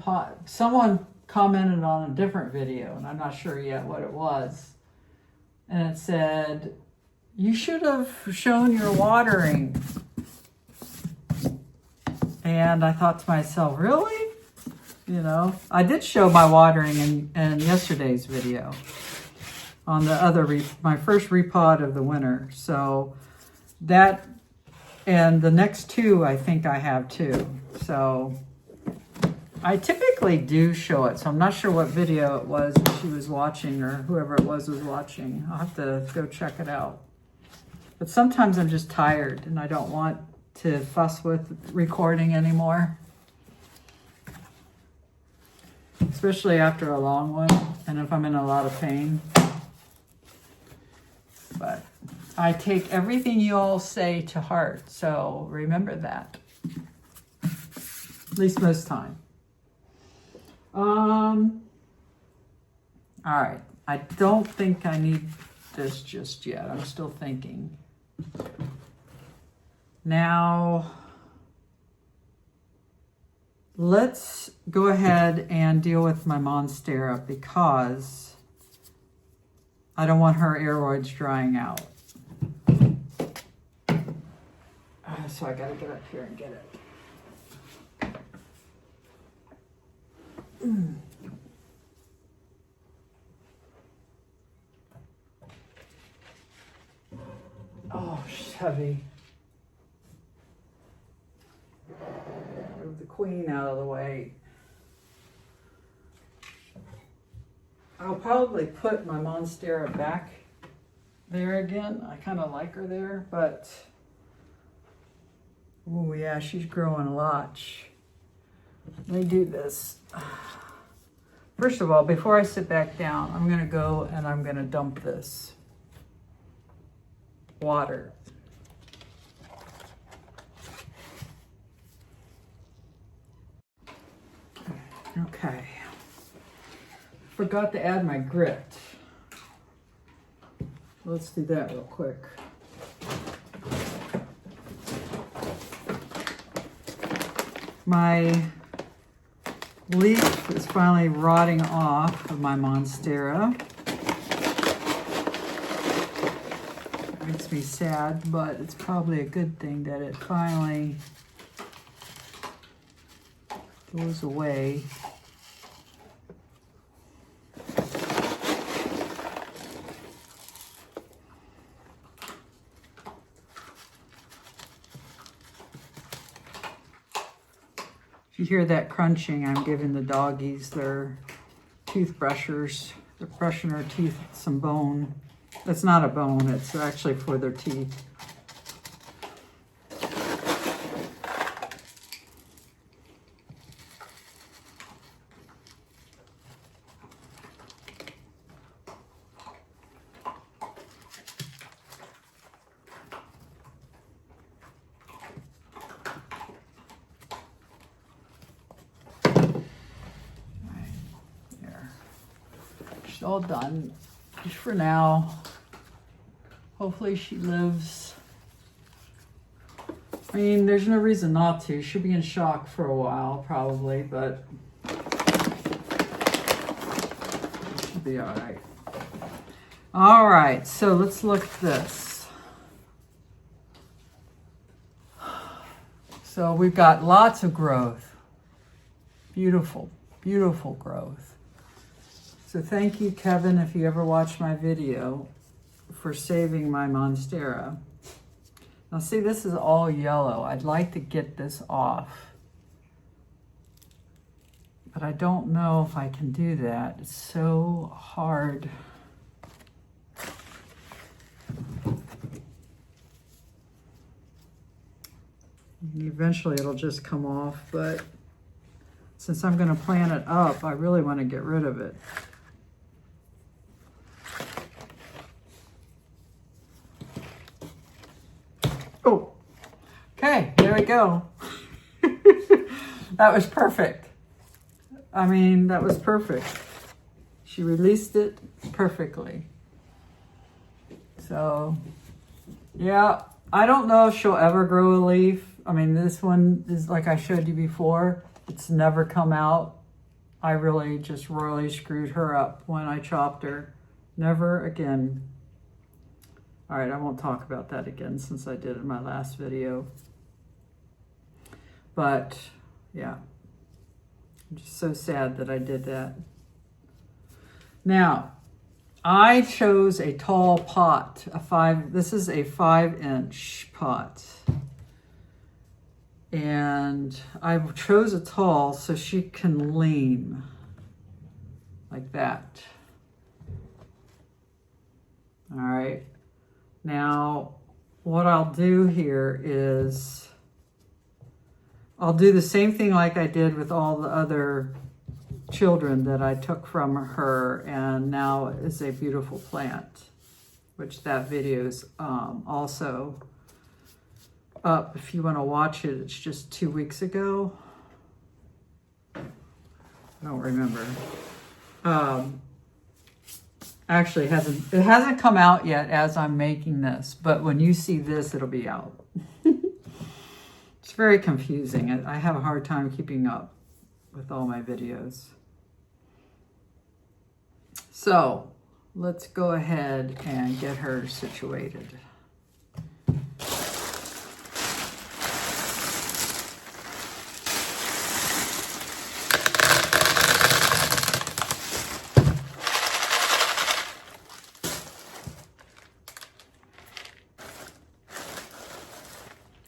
commented on a different video, and I'm not sure yet what it was. And it said, you should have shown your watering. And I thought to myself, really? You know, I did show my watering in yesterday's video on the other, my first repot of the winter. So that, and the next two, I think I have too. So I typically do show it. So I'm not sure what video it was that she was watching, or whoever it was watching. I'll have to go check it out. But sometimes I'm just tired and I don't want to fuss with recording anymore. Especially after a long one, and if I'm in a lot of pain. But I take everything you all say to heart, so remember that. At least most time. All right, I don't think I need this just yet. I'm still thinking. Now, let's go ahead and deal with my Monstera because I don't want her aeroids drying out. So I gotta get up here and get it. Oh, she's heavy. Move the queen out of the way. I'll probably put my Monstera back there again. I kind of like her there, but oh yeah, she's growing a lot. Let me do this. First of all, before I sit back down, I'm gonna go and I'm gonna dump this water. Okay. Forgot to add my grit. Let's do that real quick. My leaf is finally rotting off of my Monstera. Makes me sad, but it's probably a good thing that it finally goes away. If you hear that crunching, I'm giving the doggies their toothbrushers. They're brushing their teeth with some bone. It's not a bone, it's actually for their teeth. All done just for now. Hopefully she lives. I mean, there's no reason not to. She'll be in shock for a while probably, but she'll be all right. All right, so let's look at this. So we've got lots of growth. Beautiful, beautiful growth. So thank you, Kevin, if you ever watch my video, for saving my Monstera. Now see, this is all yellow. I'd like to get this off, but I don't know if I can do that. It's so hard. Eventually it'll just come off, but since I'm going to plant it up, I really want to get rid of it. Oh, okay, there we go. That was perfect. I mean, that was perfect. She released it perfectly. So, yeah, I don't know if she'll ever grow a leaf. I mean, this one is like I showed you before. It's never come out. I really just royally screwed her up when I chopped her. Never again. All right, I won't talk about that again since I did in my last video. But yeah, I'm just so sad that I did that. Now, I chose a tall pot, this is a 5-inch pot. And I chose a tall so she can lean like that. All right. Now, what I'll do here is I'll do the same thing like I did with all the other children that I took from her, and now is a beautiful plant, which that video is also up if you want to watch it. It's just 2 weeks ago. I don't remember. Actually, it hasn't come out yet as I'm making this, but when you see this, it'll be out. It's very confusing. I have a hard time keeping up with all my videos. So let's go ahead and get her situated.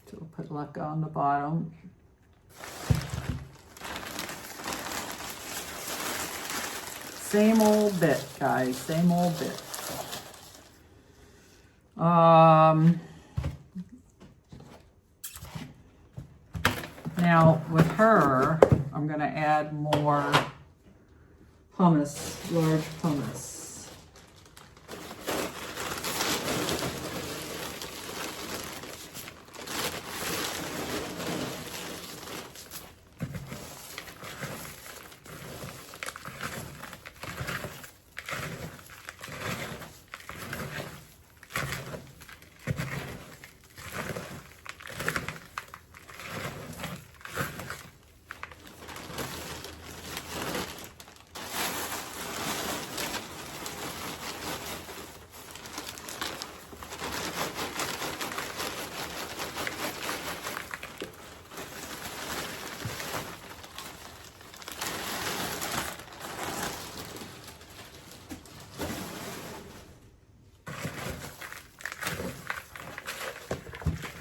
So we'll put Lucca on the bottom. Same old bit, guys, same old bit. Now with her, I'm gonna add more pumice, large pumice.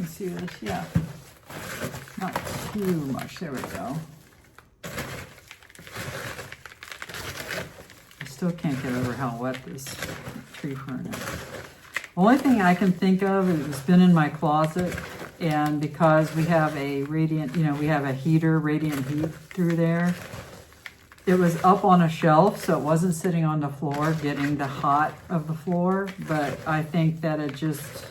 See this? Yeah, not too much. There we go. I still can't get over how wet this tree fern is. Only thing I can think of is it's been in my closet, and because we have a radiant, we have a heater, radiant heat through there. It was up on a shelf, so it wasn't sitting on the floor getting the hot of the floor, but I think that it just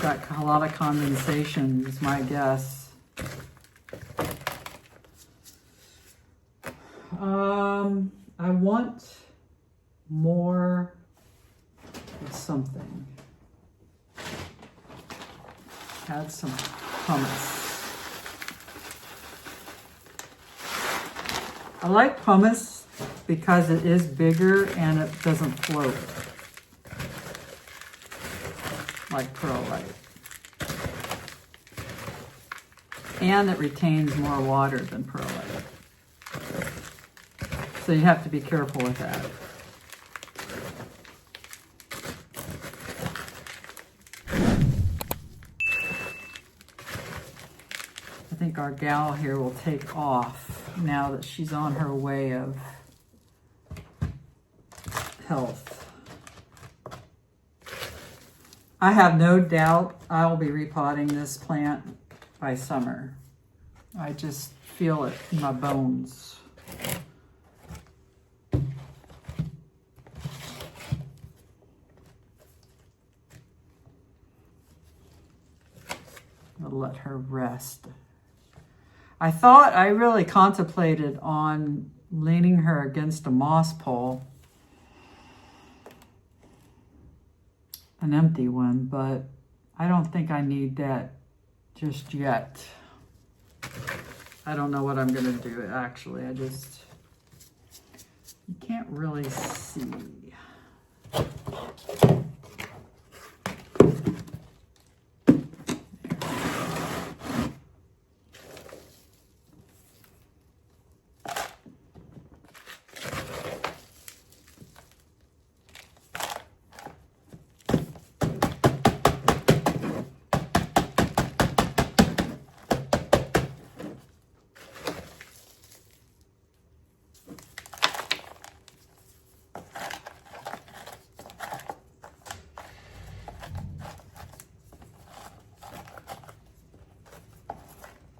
got a lot of condensation is my guess. I want more of something. Add some pumice. I like pumice because it is bigger and it doesn't float like perlite. And it retains more water than perlite. So you have to be careful with that. I think our gal here will take off now that she's on her way of health. I have no doubt I will be repotting this plant by summer. I just feel it in my bones. I'll let her rest. I really contemplated on leaning her against a moss pole, an empty one, but I don't think I need that just yet. I don't know what I'm gonna do actually. You can't really see.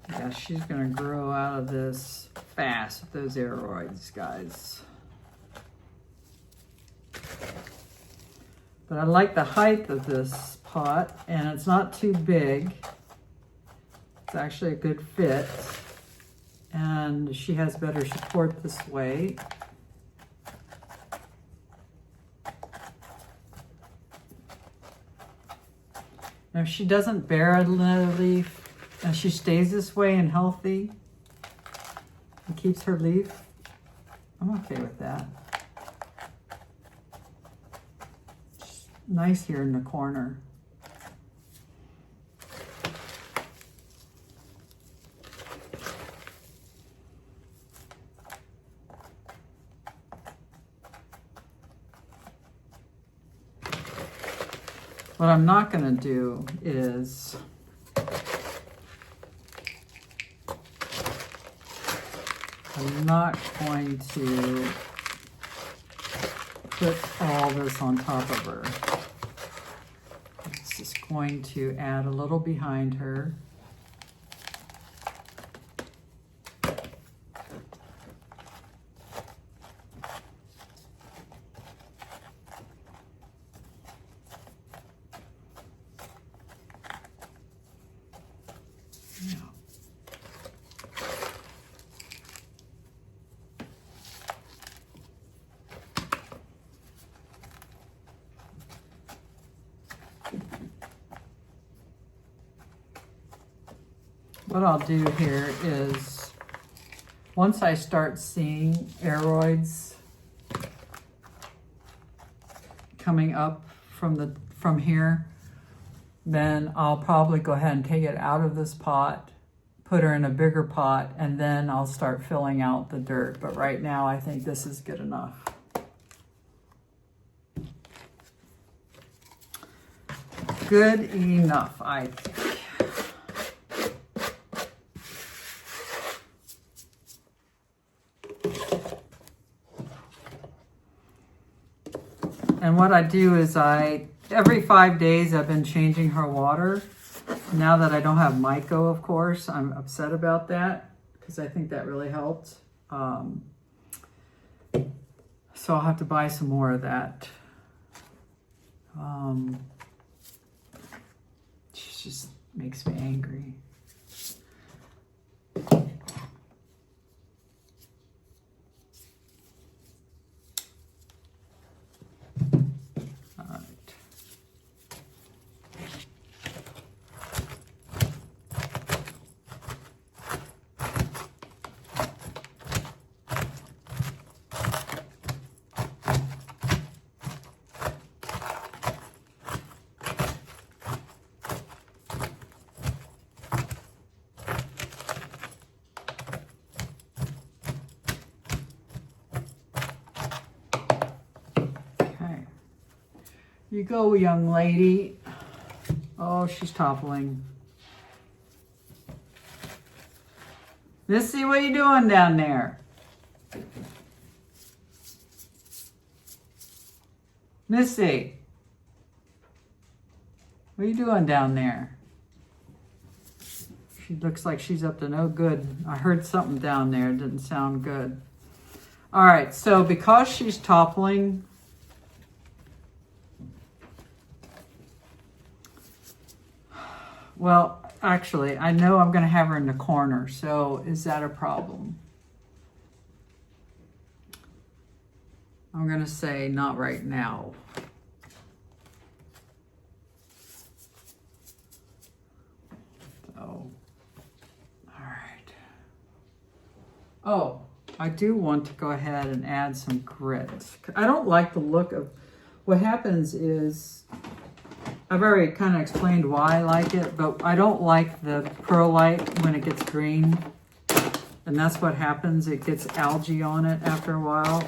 Yeah, she's gonna grow out of this fast with those aeroids, guys. But I like the height of this pot, and it's not too big. It's actually a good fit, and she has better support this way. And if she doesn't bear another leaf, and she stays this way and healthy and keeps her leaf, I'm okay with that. It's nice here in the corner. What I'm not going to do is I'm not going to put all this on top of her. It's just going to add a little behind her. What I'll do here is, once I start seeing aeroids coming up from here, then I'll probably go ahead and take it out of this pot, put her in a bigger pot, and then I'll start filling out the dirt. But right now, I think this is good enough. Good enough, I think. And what I do is every 5 days I've been changing her water. Now that I don't have Myco, of course, I'm upset about that because I think that really helped. So I'll have to buy some more of that. It just makes me angry. You go, young lady. Oh, she's toppling. Missy, what are you doing down there? Missy, what are you doing down there? She looks like she's up to no good. I heard something down there. It didn't sound good. All right, so because she's toppling, well, actually, I know I'm going to have her in the corner, so is that a problem? I'm going to say not right now. Oh, I do want to go ahead and add some grit. I don't like the look of, what happens is, I've already kind of explained why I like it, but I don't like the perlite when it gets green. And that's what happens. It gets algae on it after a while.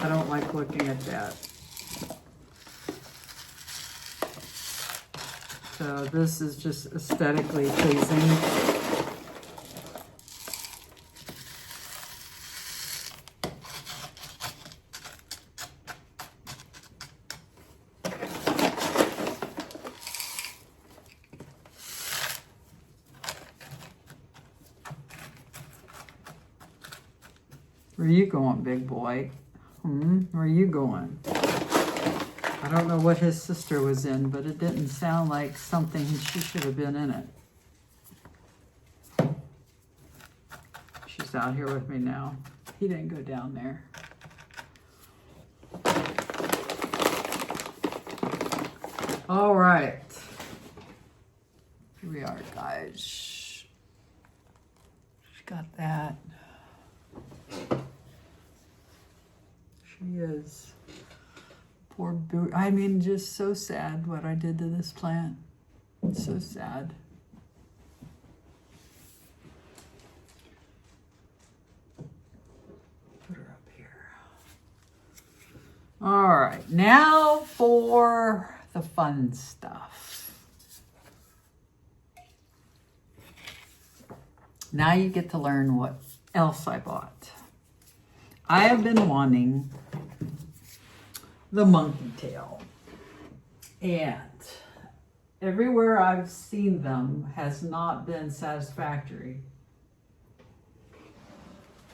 I don't like looking at that. So this is just aesthetically pleasing. Where are you going, big boy? Where are you going? I don't know what his sister was in, but it didn't sound like something she should have been in it. She's out here with me now. He didn't go down there. All right. Here we are, guys. She got that. She is. Poor boo. I mean, just so sad what I did to this plant. It's so sad. Put her up here. All right, now for the fun stuff. Now you get to learn what else I bought. I have been wanting the monkey tail, and everywhere I've seen them has not been satisfactory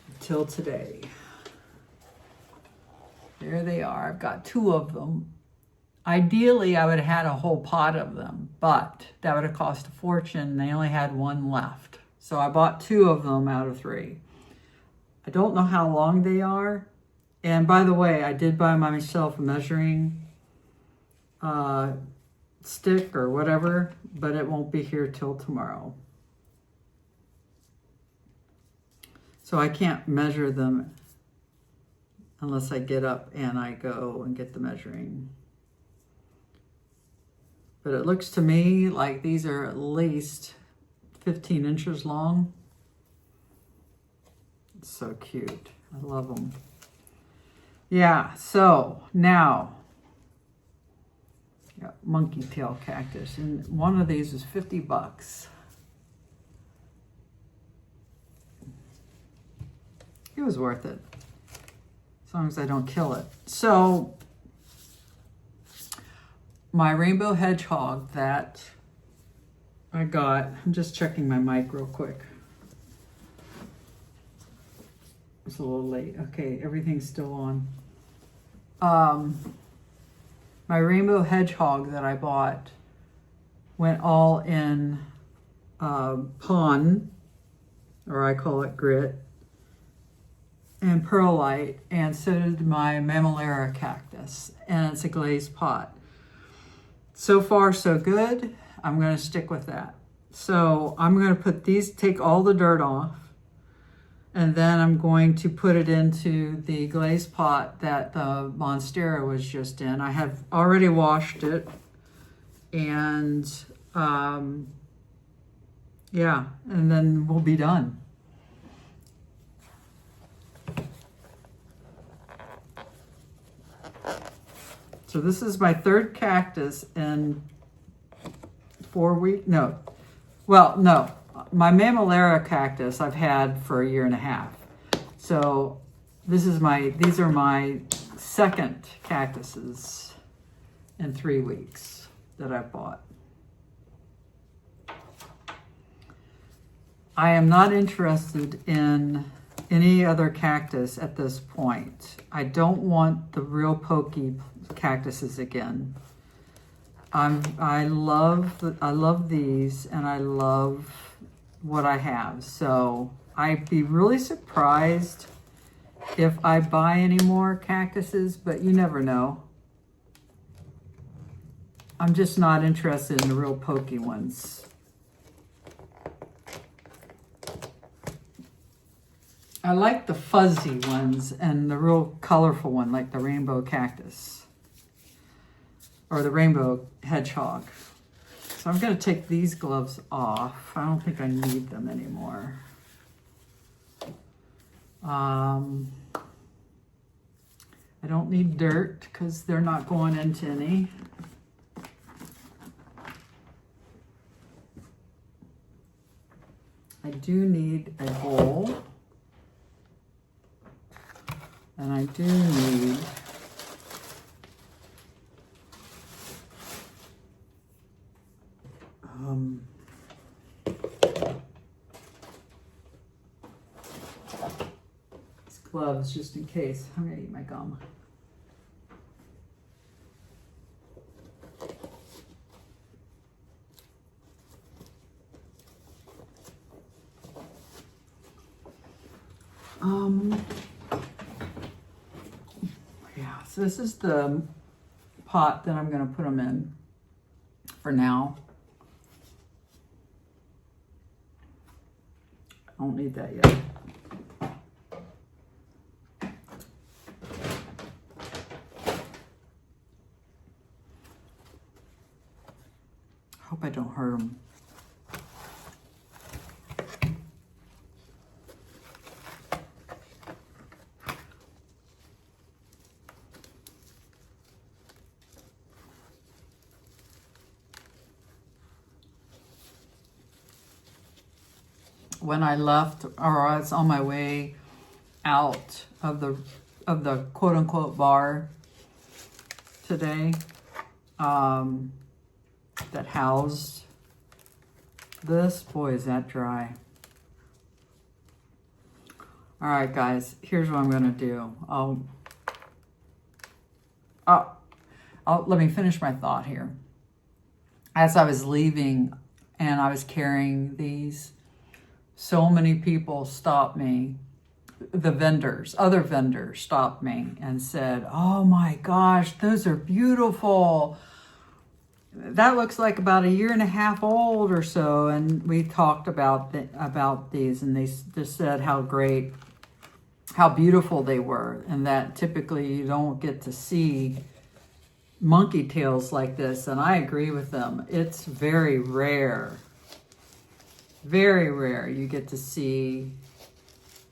until today. There they are. I've got 2 of them. Ideally, I would have had a whole pot of them, but that would have cost a fortune. They only had 1 left. So I bought 2 of them out of 3. I don't know how long they are. And by the way, I did buy myself a measuring stick or whatever, but it won't be here till tomorrow. So I can't measure them unless I get up and I go and get the measuring. But it looks to me like these are at least 15 inches long. It's so cute. I love them. Yeah, so now, got monkey tail cactus, and one of these was $50. It was worth it, as long as I don't kill it. So, my rainbow hedgehog that I got, I'm just checking my mic real quick. It's a little late. Okay, everything's still on. My rainbow hedgehog that I bought went all in pon, or I call it grit, and perlite, and so did my Monstera cactus, and it's a glazed pot. So far, so good. I'm going to stick with that. So I'm going to put these, take all the dirt off, and then I'm going to put it into the glazed pot that the Monstera was just in. I have already washed it, and yeah, and then we'll be done. So this is my 3rd cactus in 4 weeks. No, well, no. My Monstera cactus I've had for 1.5 years. So these are my 2nd cactuses in 3 weeks that I bought. I am not interested in any other cactus at this point. I don't want the real pokey cactuses again. I love these, and I love what I have. So I'd be really surprised if I buy any more cactuses, but you never know. I'm just not interested in the real pokey ones. I like the fuzzy ones and the real colorful one, like the rainbow cactus or the rainbow hedgehog. So I'm going to take these gloves off. I don't think I need them anymore. I don't need dirt because they're not going into any. I do need a bowl. And I do need these gloves just in case. I'm gonna eat my gum. Yeah, so this is the pot that I'm gonna put them in for now. I don't need that yet. Hope I don't hurt them. When I left, or I was on my way out of the quote unquote bar today, that housed this, boy, is that dry. All right, guys, here's what I'm gonna do. Let me finish my thought here. As I was leaving and I was carrying these, so many people stopped me. The vendors, other vendors stopped me and said, "Oh my gosh, those are beautiful. That looks like about 1.5 years old or so." And we talked about these, and they just said how great, how beautiful they were, and that typically you don't get to see monkey tails like this. And I agree with them. It's very rare. Very rare you get to see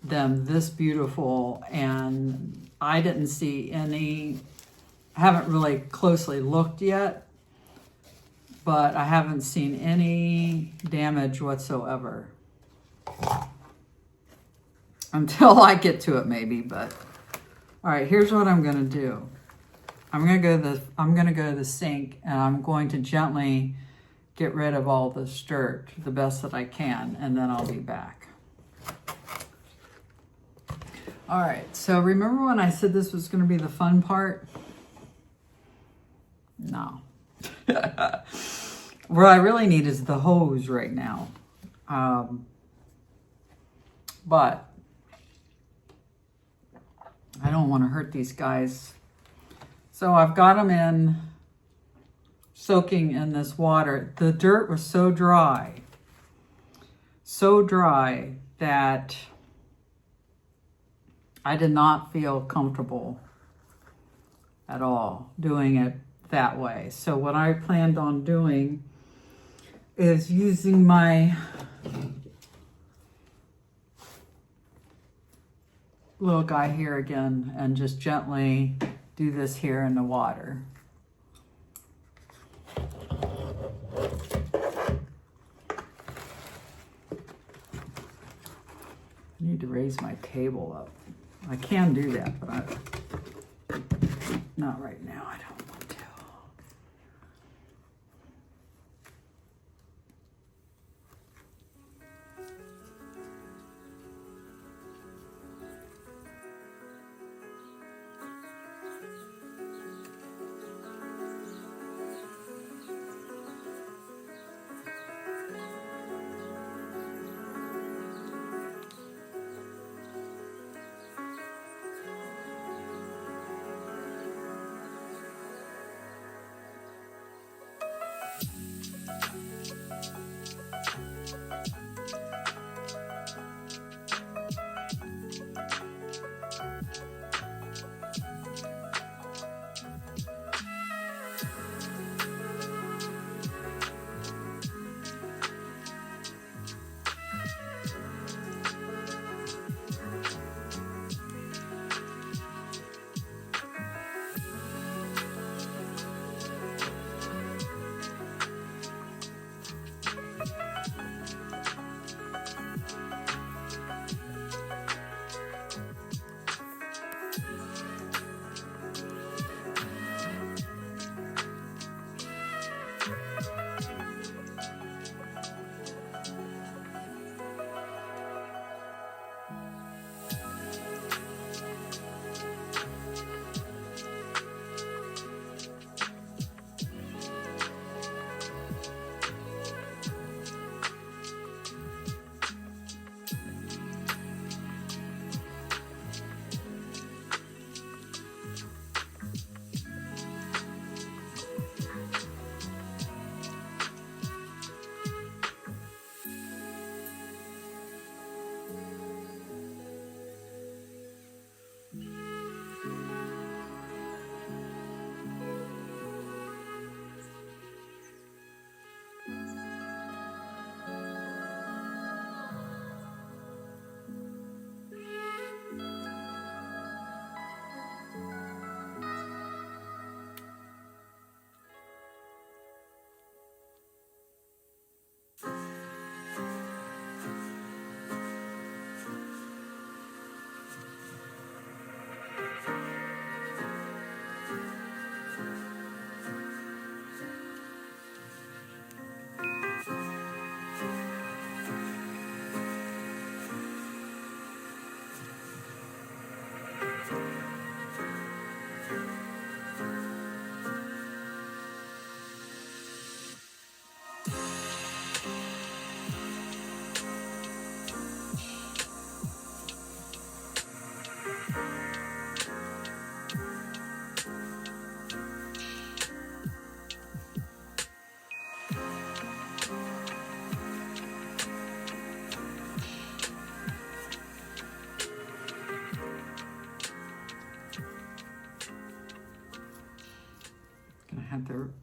them this beautiful, and I didn't see any. I haven't really closely looked yet, but I haven't seen any damage whatsoever until I get to it maybe. But all right, here's what I'm gonna do. I'm gonna go to the sink, and I'm going to gently get rid of all the dirt the best that I can, and then I'll be back. All right, so remember when I said this was going to be the fun part? No. What I really need is the hose right now. But I don't want to hurt these guys. So I've got them in, soaking in this water. The dirt was so dry that I did not feel comfortable at all doing it that way. So what I planned on doing is using my little guy here again and just gently do this here in the water. I need to raise my table up. I can do that, but not right now. I don't want to.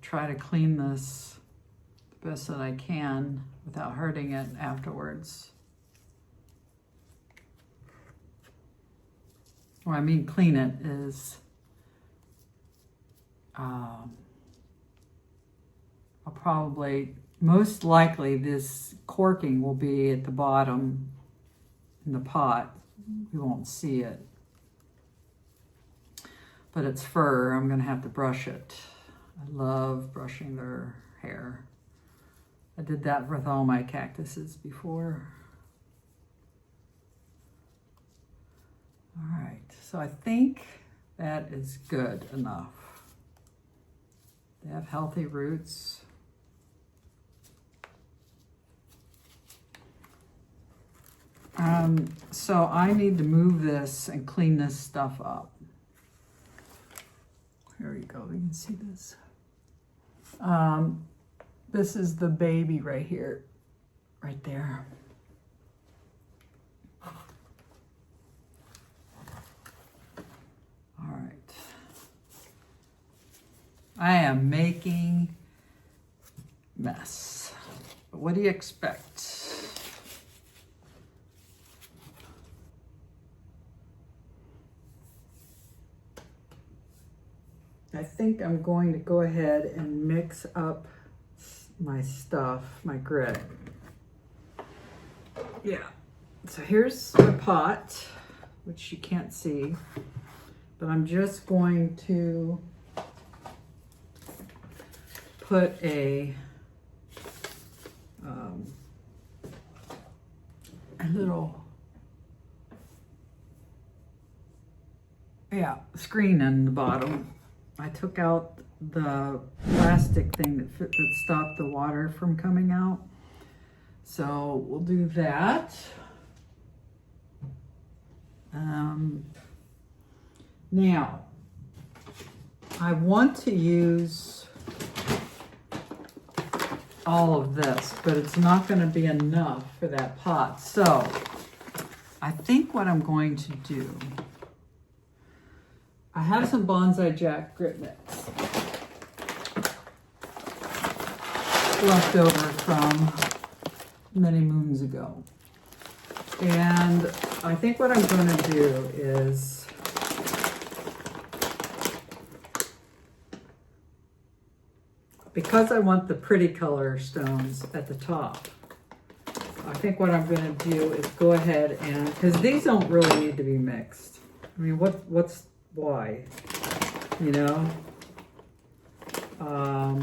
try to clean this the best that I can without hurting it afterwards. What I mean clean it is I'll probably, most likely this corking will be at the bottom in the pot. You won't see it. But it's fur, I'm gonna have to brush it. I love brushing their hair. I did that with all my cactuses before. All right, so I think that is good enough. They have healthy roots. So I need to move this and clean this stuff up. Here we go, you can see this. This is the baby right here, right there. All right. I am making mess. But what do you expect? I think I'm going to go ahead and mix up my stuff, my grit. Yeah, so here's my pot, which you can't see, but I'm just going to put a little, screen in the bottom. I took out the plastic thing that stopped the water from coming out. So we'll do that. Now, I want to use all of this, but it's not going to be enough for that pot. So I think what I'm going to do, I have some Bonsai Jack grit mix left over from many moons ago. And I think what I'm going to do is because I want the pretty color stones at the top, I think what I'm going to do is go ahead and, because these don't really need to be mixed. I mean, why? You know? I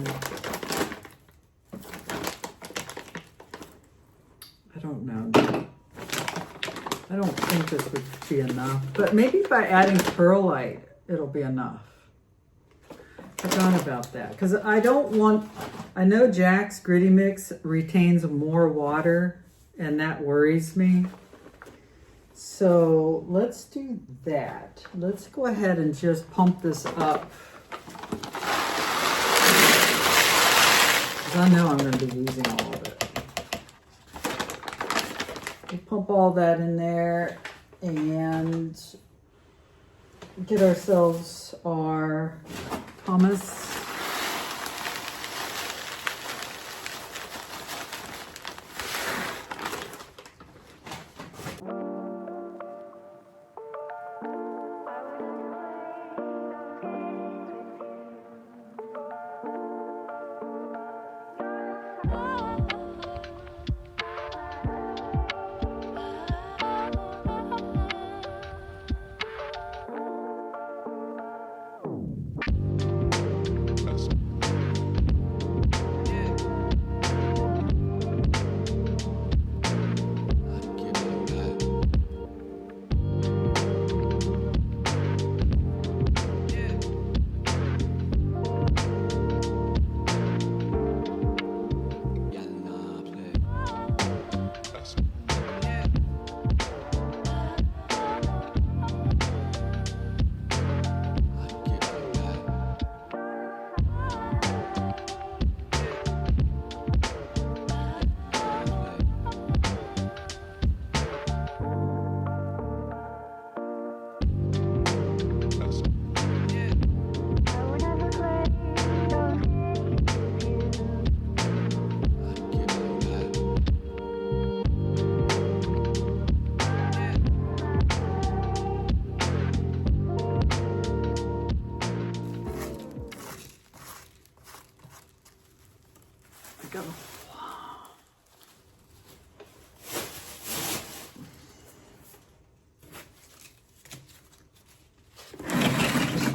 don't know. I don't think this would be enough, but maybe by adding perlite, it'll be enough. Forgot about that, because I know Jack's Gritty Mix retains more water, and that worries me. So let's do that. Let's go ahead and just pump this up. Because I know I'm going to be using all of it. We'll pump all that in there and get ourselves our hummus.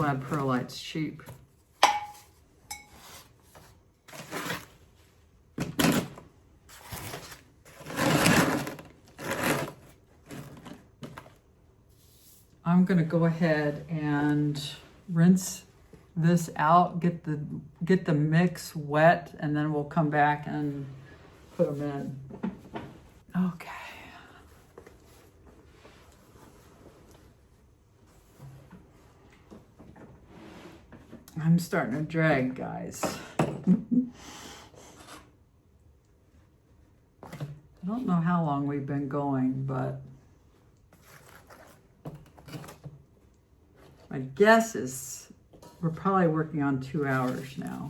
glad perlite's cheap. I'm gonna go ahead and rinse this out, get the mix wet, and then we'll come back and put them in. Okay. I'm starting to drag, guys. I don't know how long we've been going, but my guess is we're probably working on 2 hours now.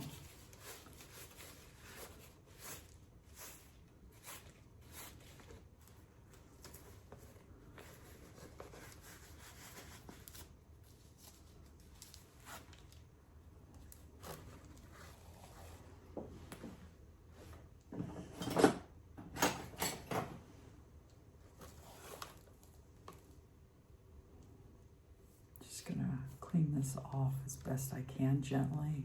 Just gonna clean this off as best I can gently.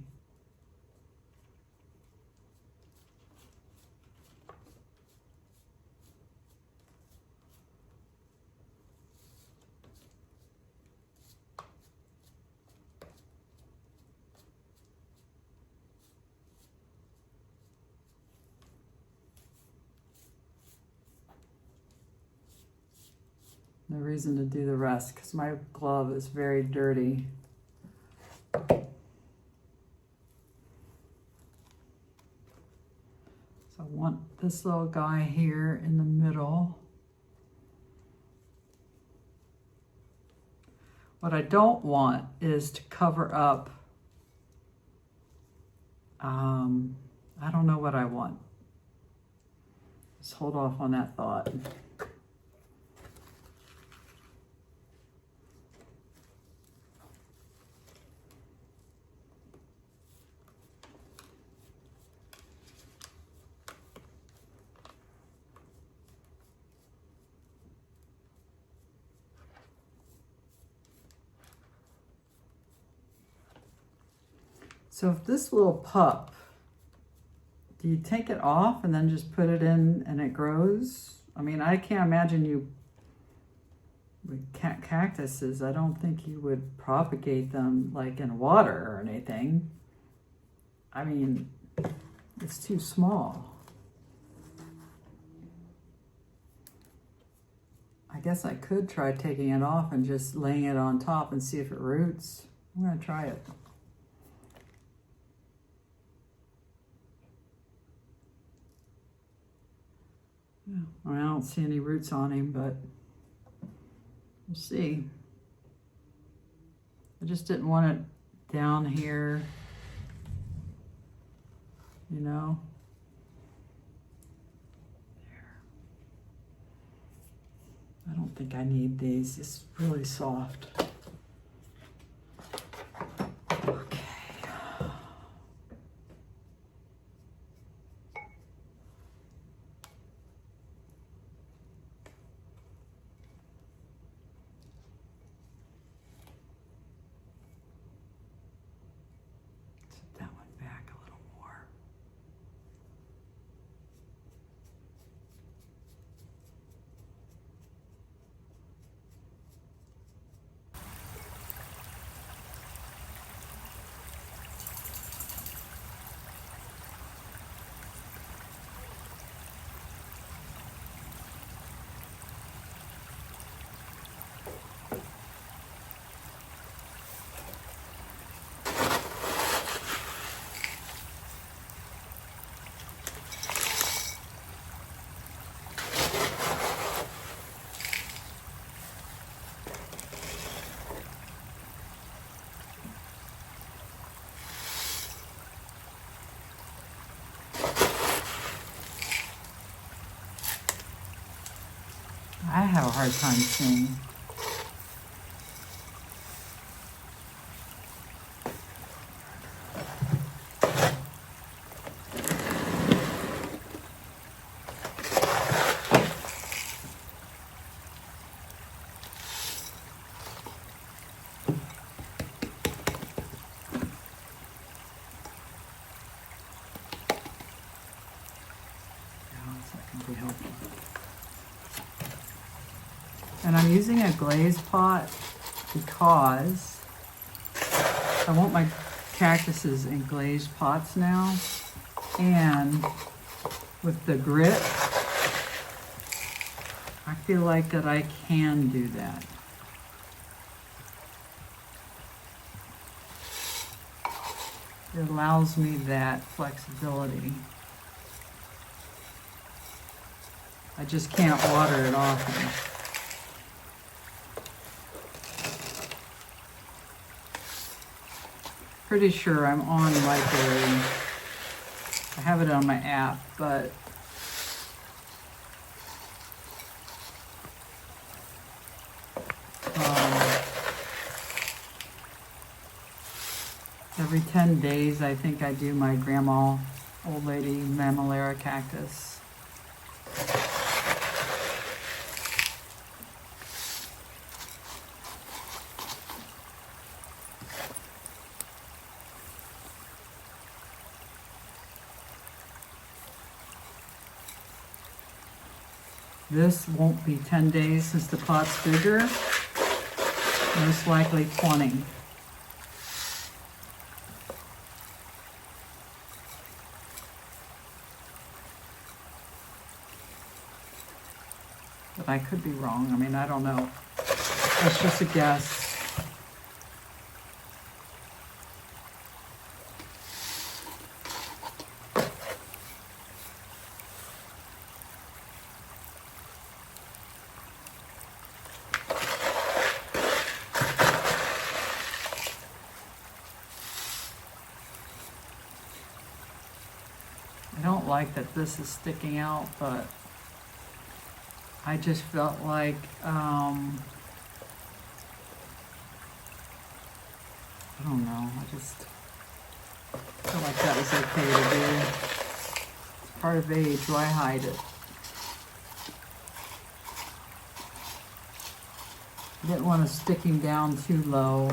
No reason to do the rest because my glove is very dirty. So I want this little guy here in the middle. What I don't want is to cover up, I don't know what I want. Just hold off on that thought. So if this little pup, do you take it off and then just put it in and it grows? I mean, I can't imagine you, with cactuses, I don't think you would propagate them like in water or anything. I mean, it's too small. I guess I could try taking it off and just laying it on top and see if it roots. I'm gonna try it. Yeah, I mean, I don't see any roots on him, but we'll see. I just didn't want it down here, you know. There. I don't think I need these. It's really soft. Okay. I have a hard time seeing. And I'm using a glazed pot because I want my cactuses in glazed pots now. And with the grit, I feel like that I can do that. It allows me that flexibility. I just can't water it often. Pretty sure I'm on like I have it on my app, but every 10 days, I think I do my grandma, old lady Mammalera cactus. This won't be 10 days since the pot's bigger, most likely 20. But I could be wrong. I mean, I don't know. That's just a guess. I don't like that this is sticking out, but I just felt like, I don't know, I just felt like that was okay to do. It's part of age, why hide it? I didn't want to stick him down too low.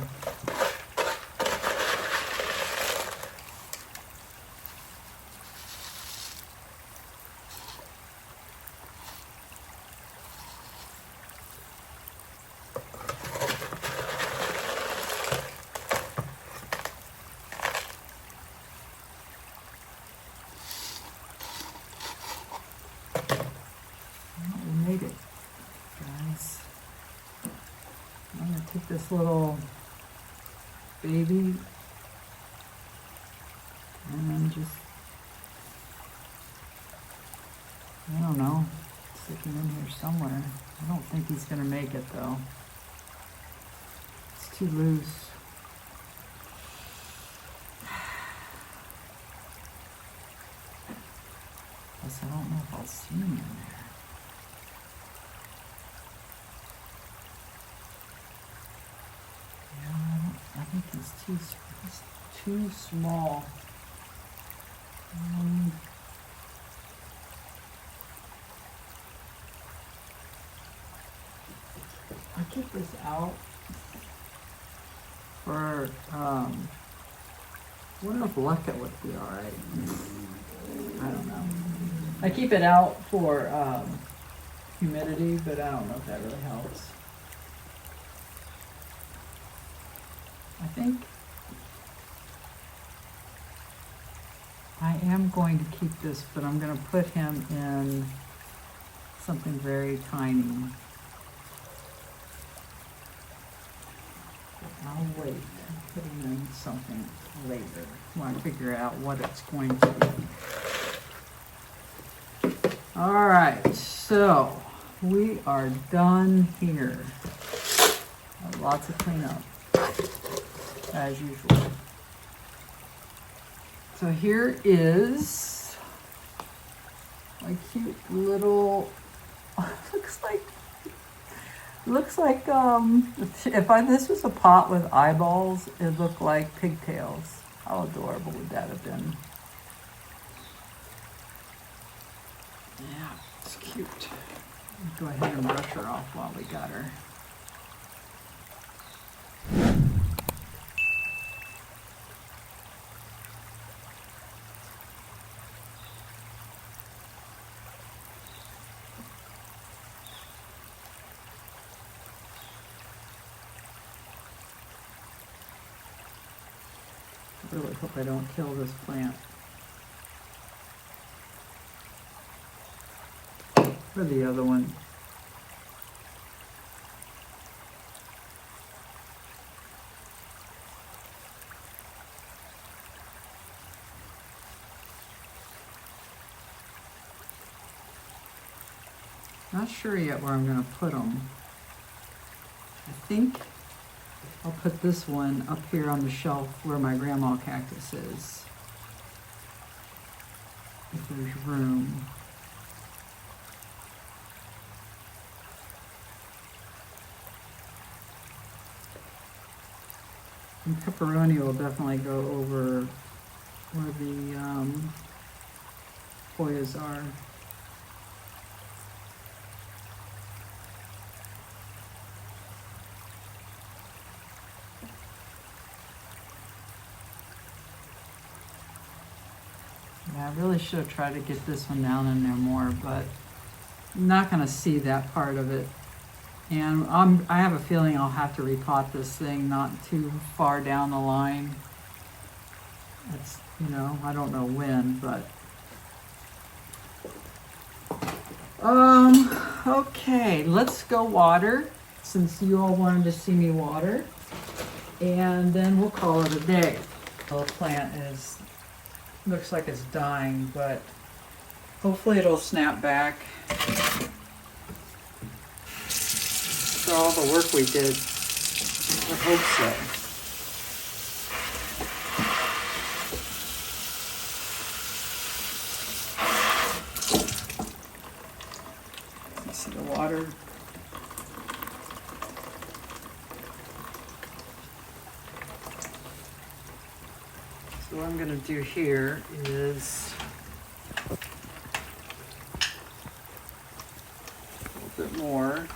Take this little baby and then just, I don't know, stick him in here somewhere. I don't think he's going to make it though. It's too loose. Plus, I don't know if I'll see him in there. I think he's too small. I keep this out for, I wonder if Lucca would be alright. I don't know. I keep it out for humidity, but I don't know if that really helps. I think I am going to keep this, but I'm going to put him in something very tiny. But I'll wait and put him in something later when I figure out what it's going to be. All right, so we are done here. Lots of cleanup, as usual. So here is my cute little, looks like if this was a pot with eyeballs, it looked like pigtails. How adorable would that have been? Yeah, it's cute. Go ahead and brush her off while we got her. really hope I don't kill this plant. Or the other one. Not sure yet where I'm going to put them. I think I'll put this one up here on the shelf where my grandma cactus is, if there's room. And pepperoni will definitely go over where the Hoyas are. Yeah, I really should have tried to get this one down in there more, but I'm not going to see that part of it. And I have a feeling I'll have to repot this thing not too far down the line. It's, you know, I don't know when, but. Okay, let's go water, since you all wanted to see me water. And then we'll call it a day. The plant looks like it's dying, but hopefully it'll snap back. For all the work we did, I hope so. You see the water? So what I'm going to do here is a little bit more.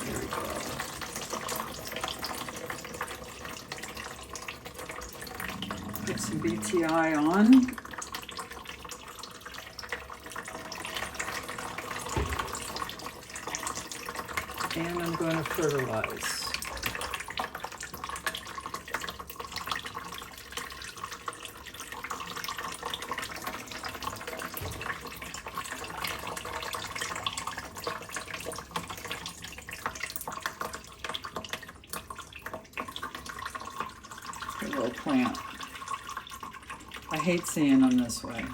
There we go. Put some BTI on. And I'm going to fertilize. Good little plant. I hate seeing them this way.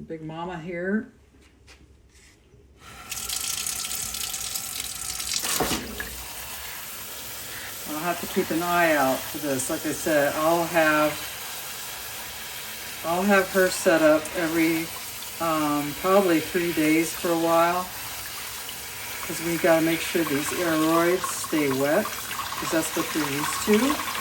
Big Mama here. I'll have to keep an eye out for this. Like I said, I'll have her set up every probably 3 days for a while, because we got to make sure these aeroids stay wet, because that's what they're used to.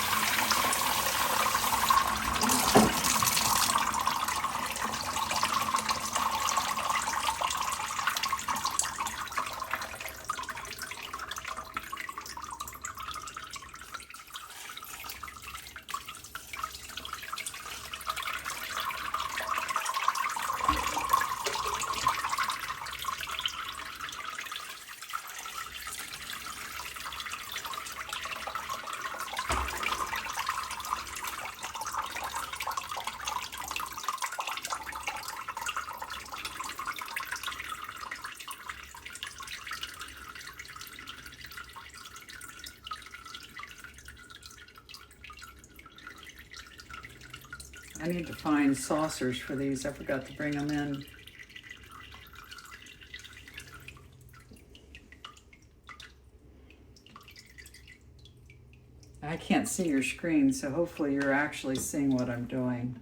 I need to find saucers for these. I forgot to bring them in. I can't see your screen, so hopefully you're actually seeing what I'm doing.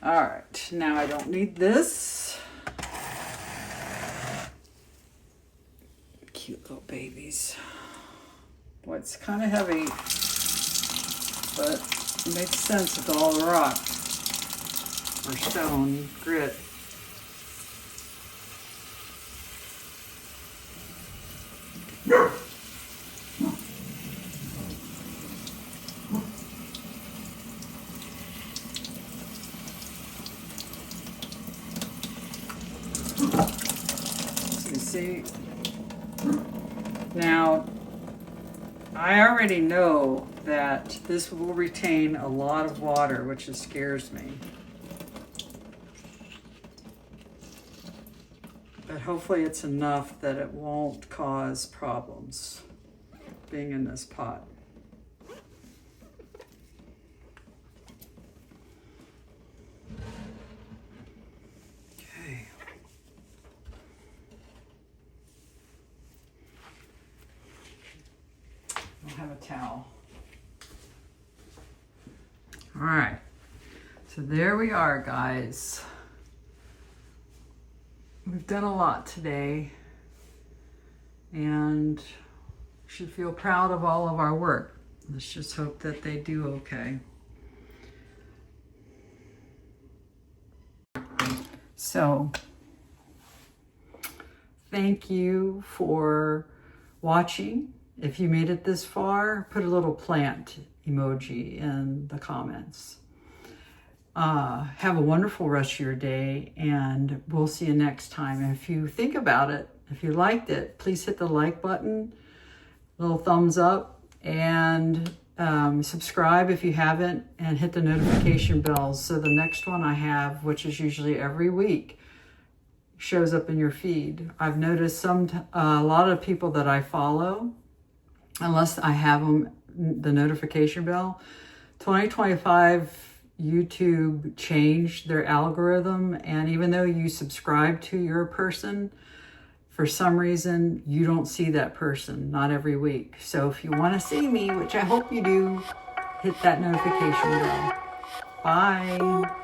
All right, now I don't need this. Cute little babies. Boy, it's kind of heavy, but it makes sense with all the rock or stone grit. See? Now, I already know that this will retain a lot of water, which scares me. But hopefully it's enough that it won't cause problems being in this pot. Okay. I'll have a towel. All right. So there we are, guys. We've done a lot today, and should feel proud of all of our work. Let's just hope that they do okay. So, thank you for watching. If you made it this far, put a little plant emoji in the comments. Have a wonderful rest of your day, and we'll see you next time. And if you think about it, if you liked it, please hit the like button, little thumbs up, and subscribe if you haven't, and hit the notification bells so the next one I have, which is usually every week, shows up in your feed. I've noticed a lot of people that I follow, unless I have them the notification bell, 2025 YouTube changed their algorithm, and even though you subscribe to your person, for some reason you don't see that person, not every week. So if you want to see me, which I hope you do, hit that notification bell. Bye.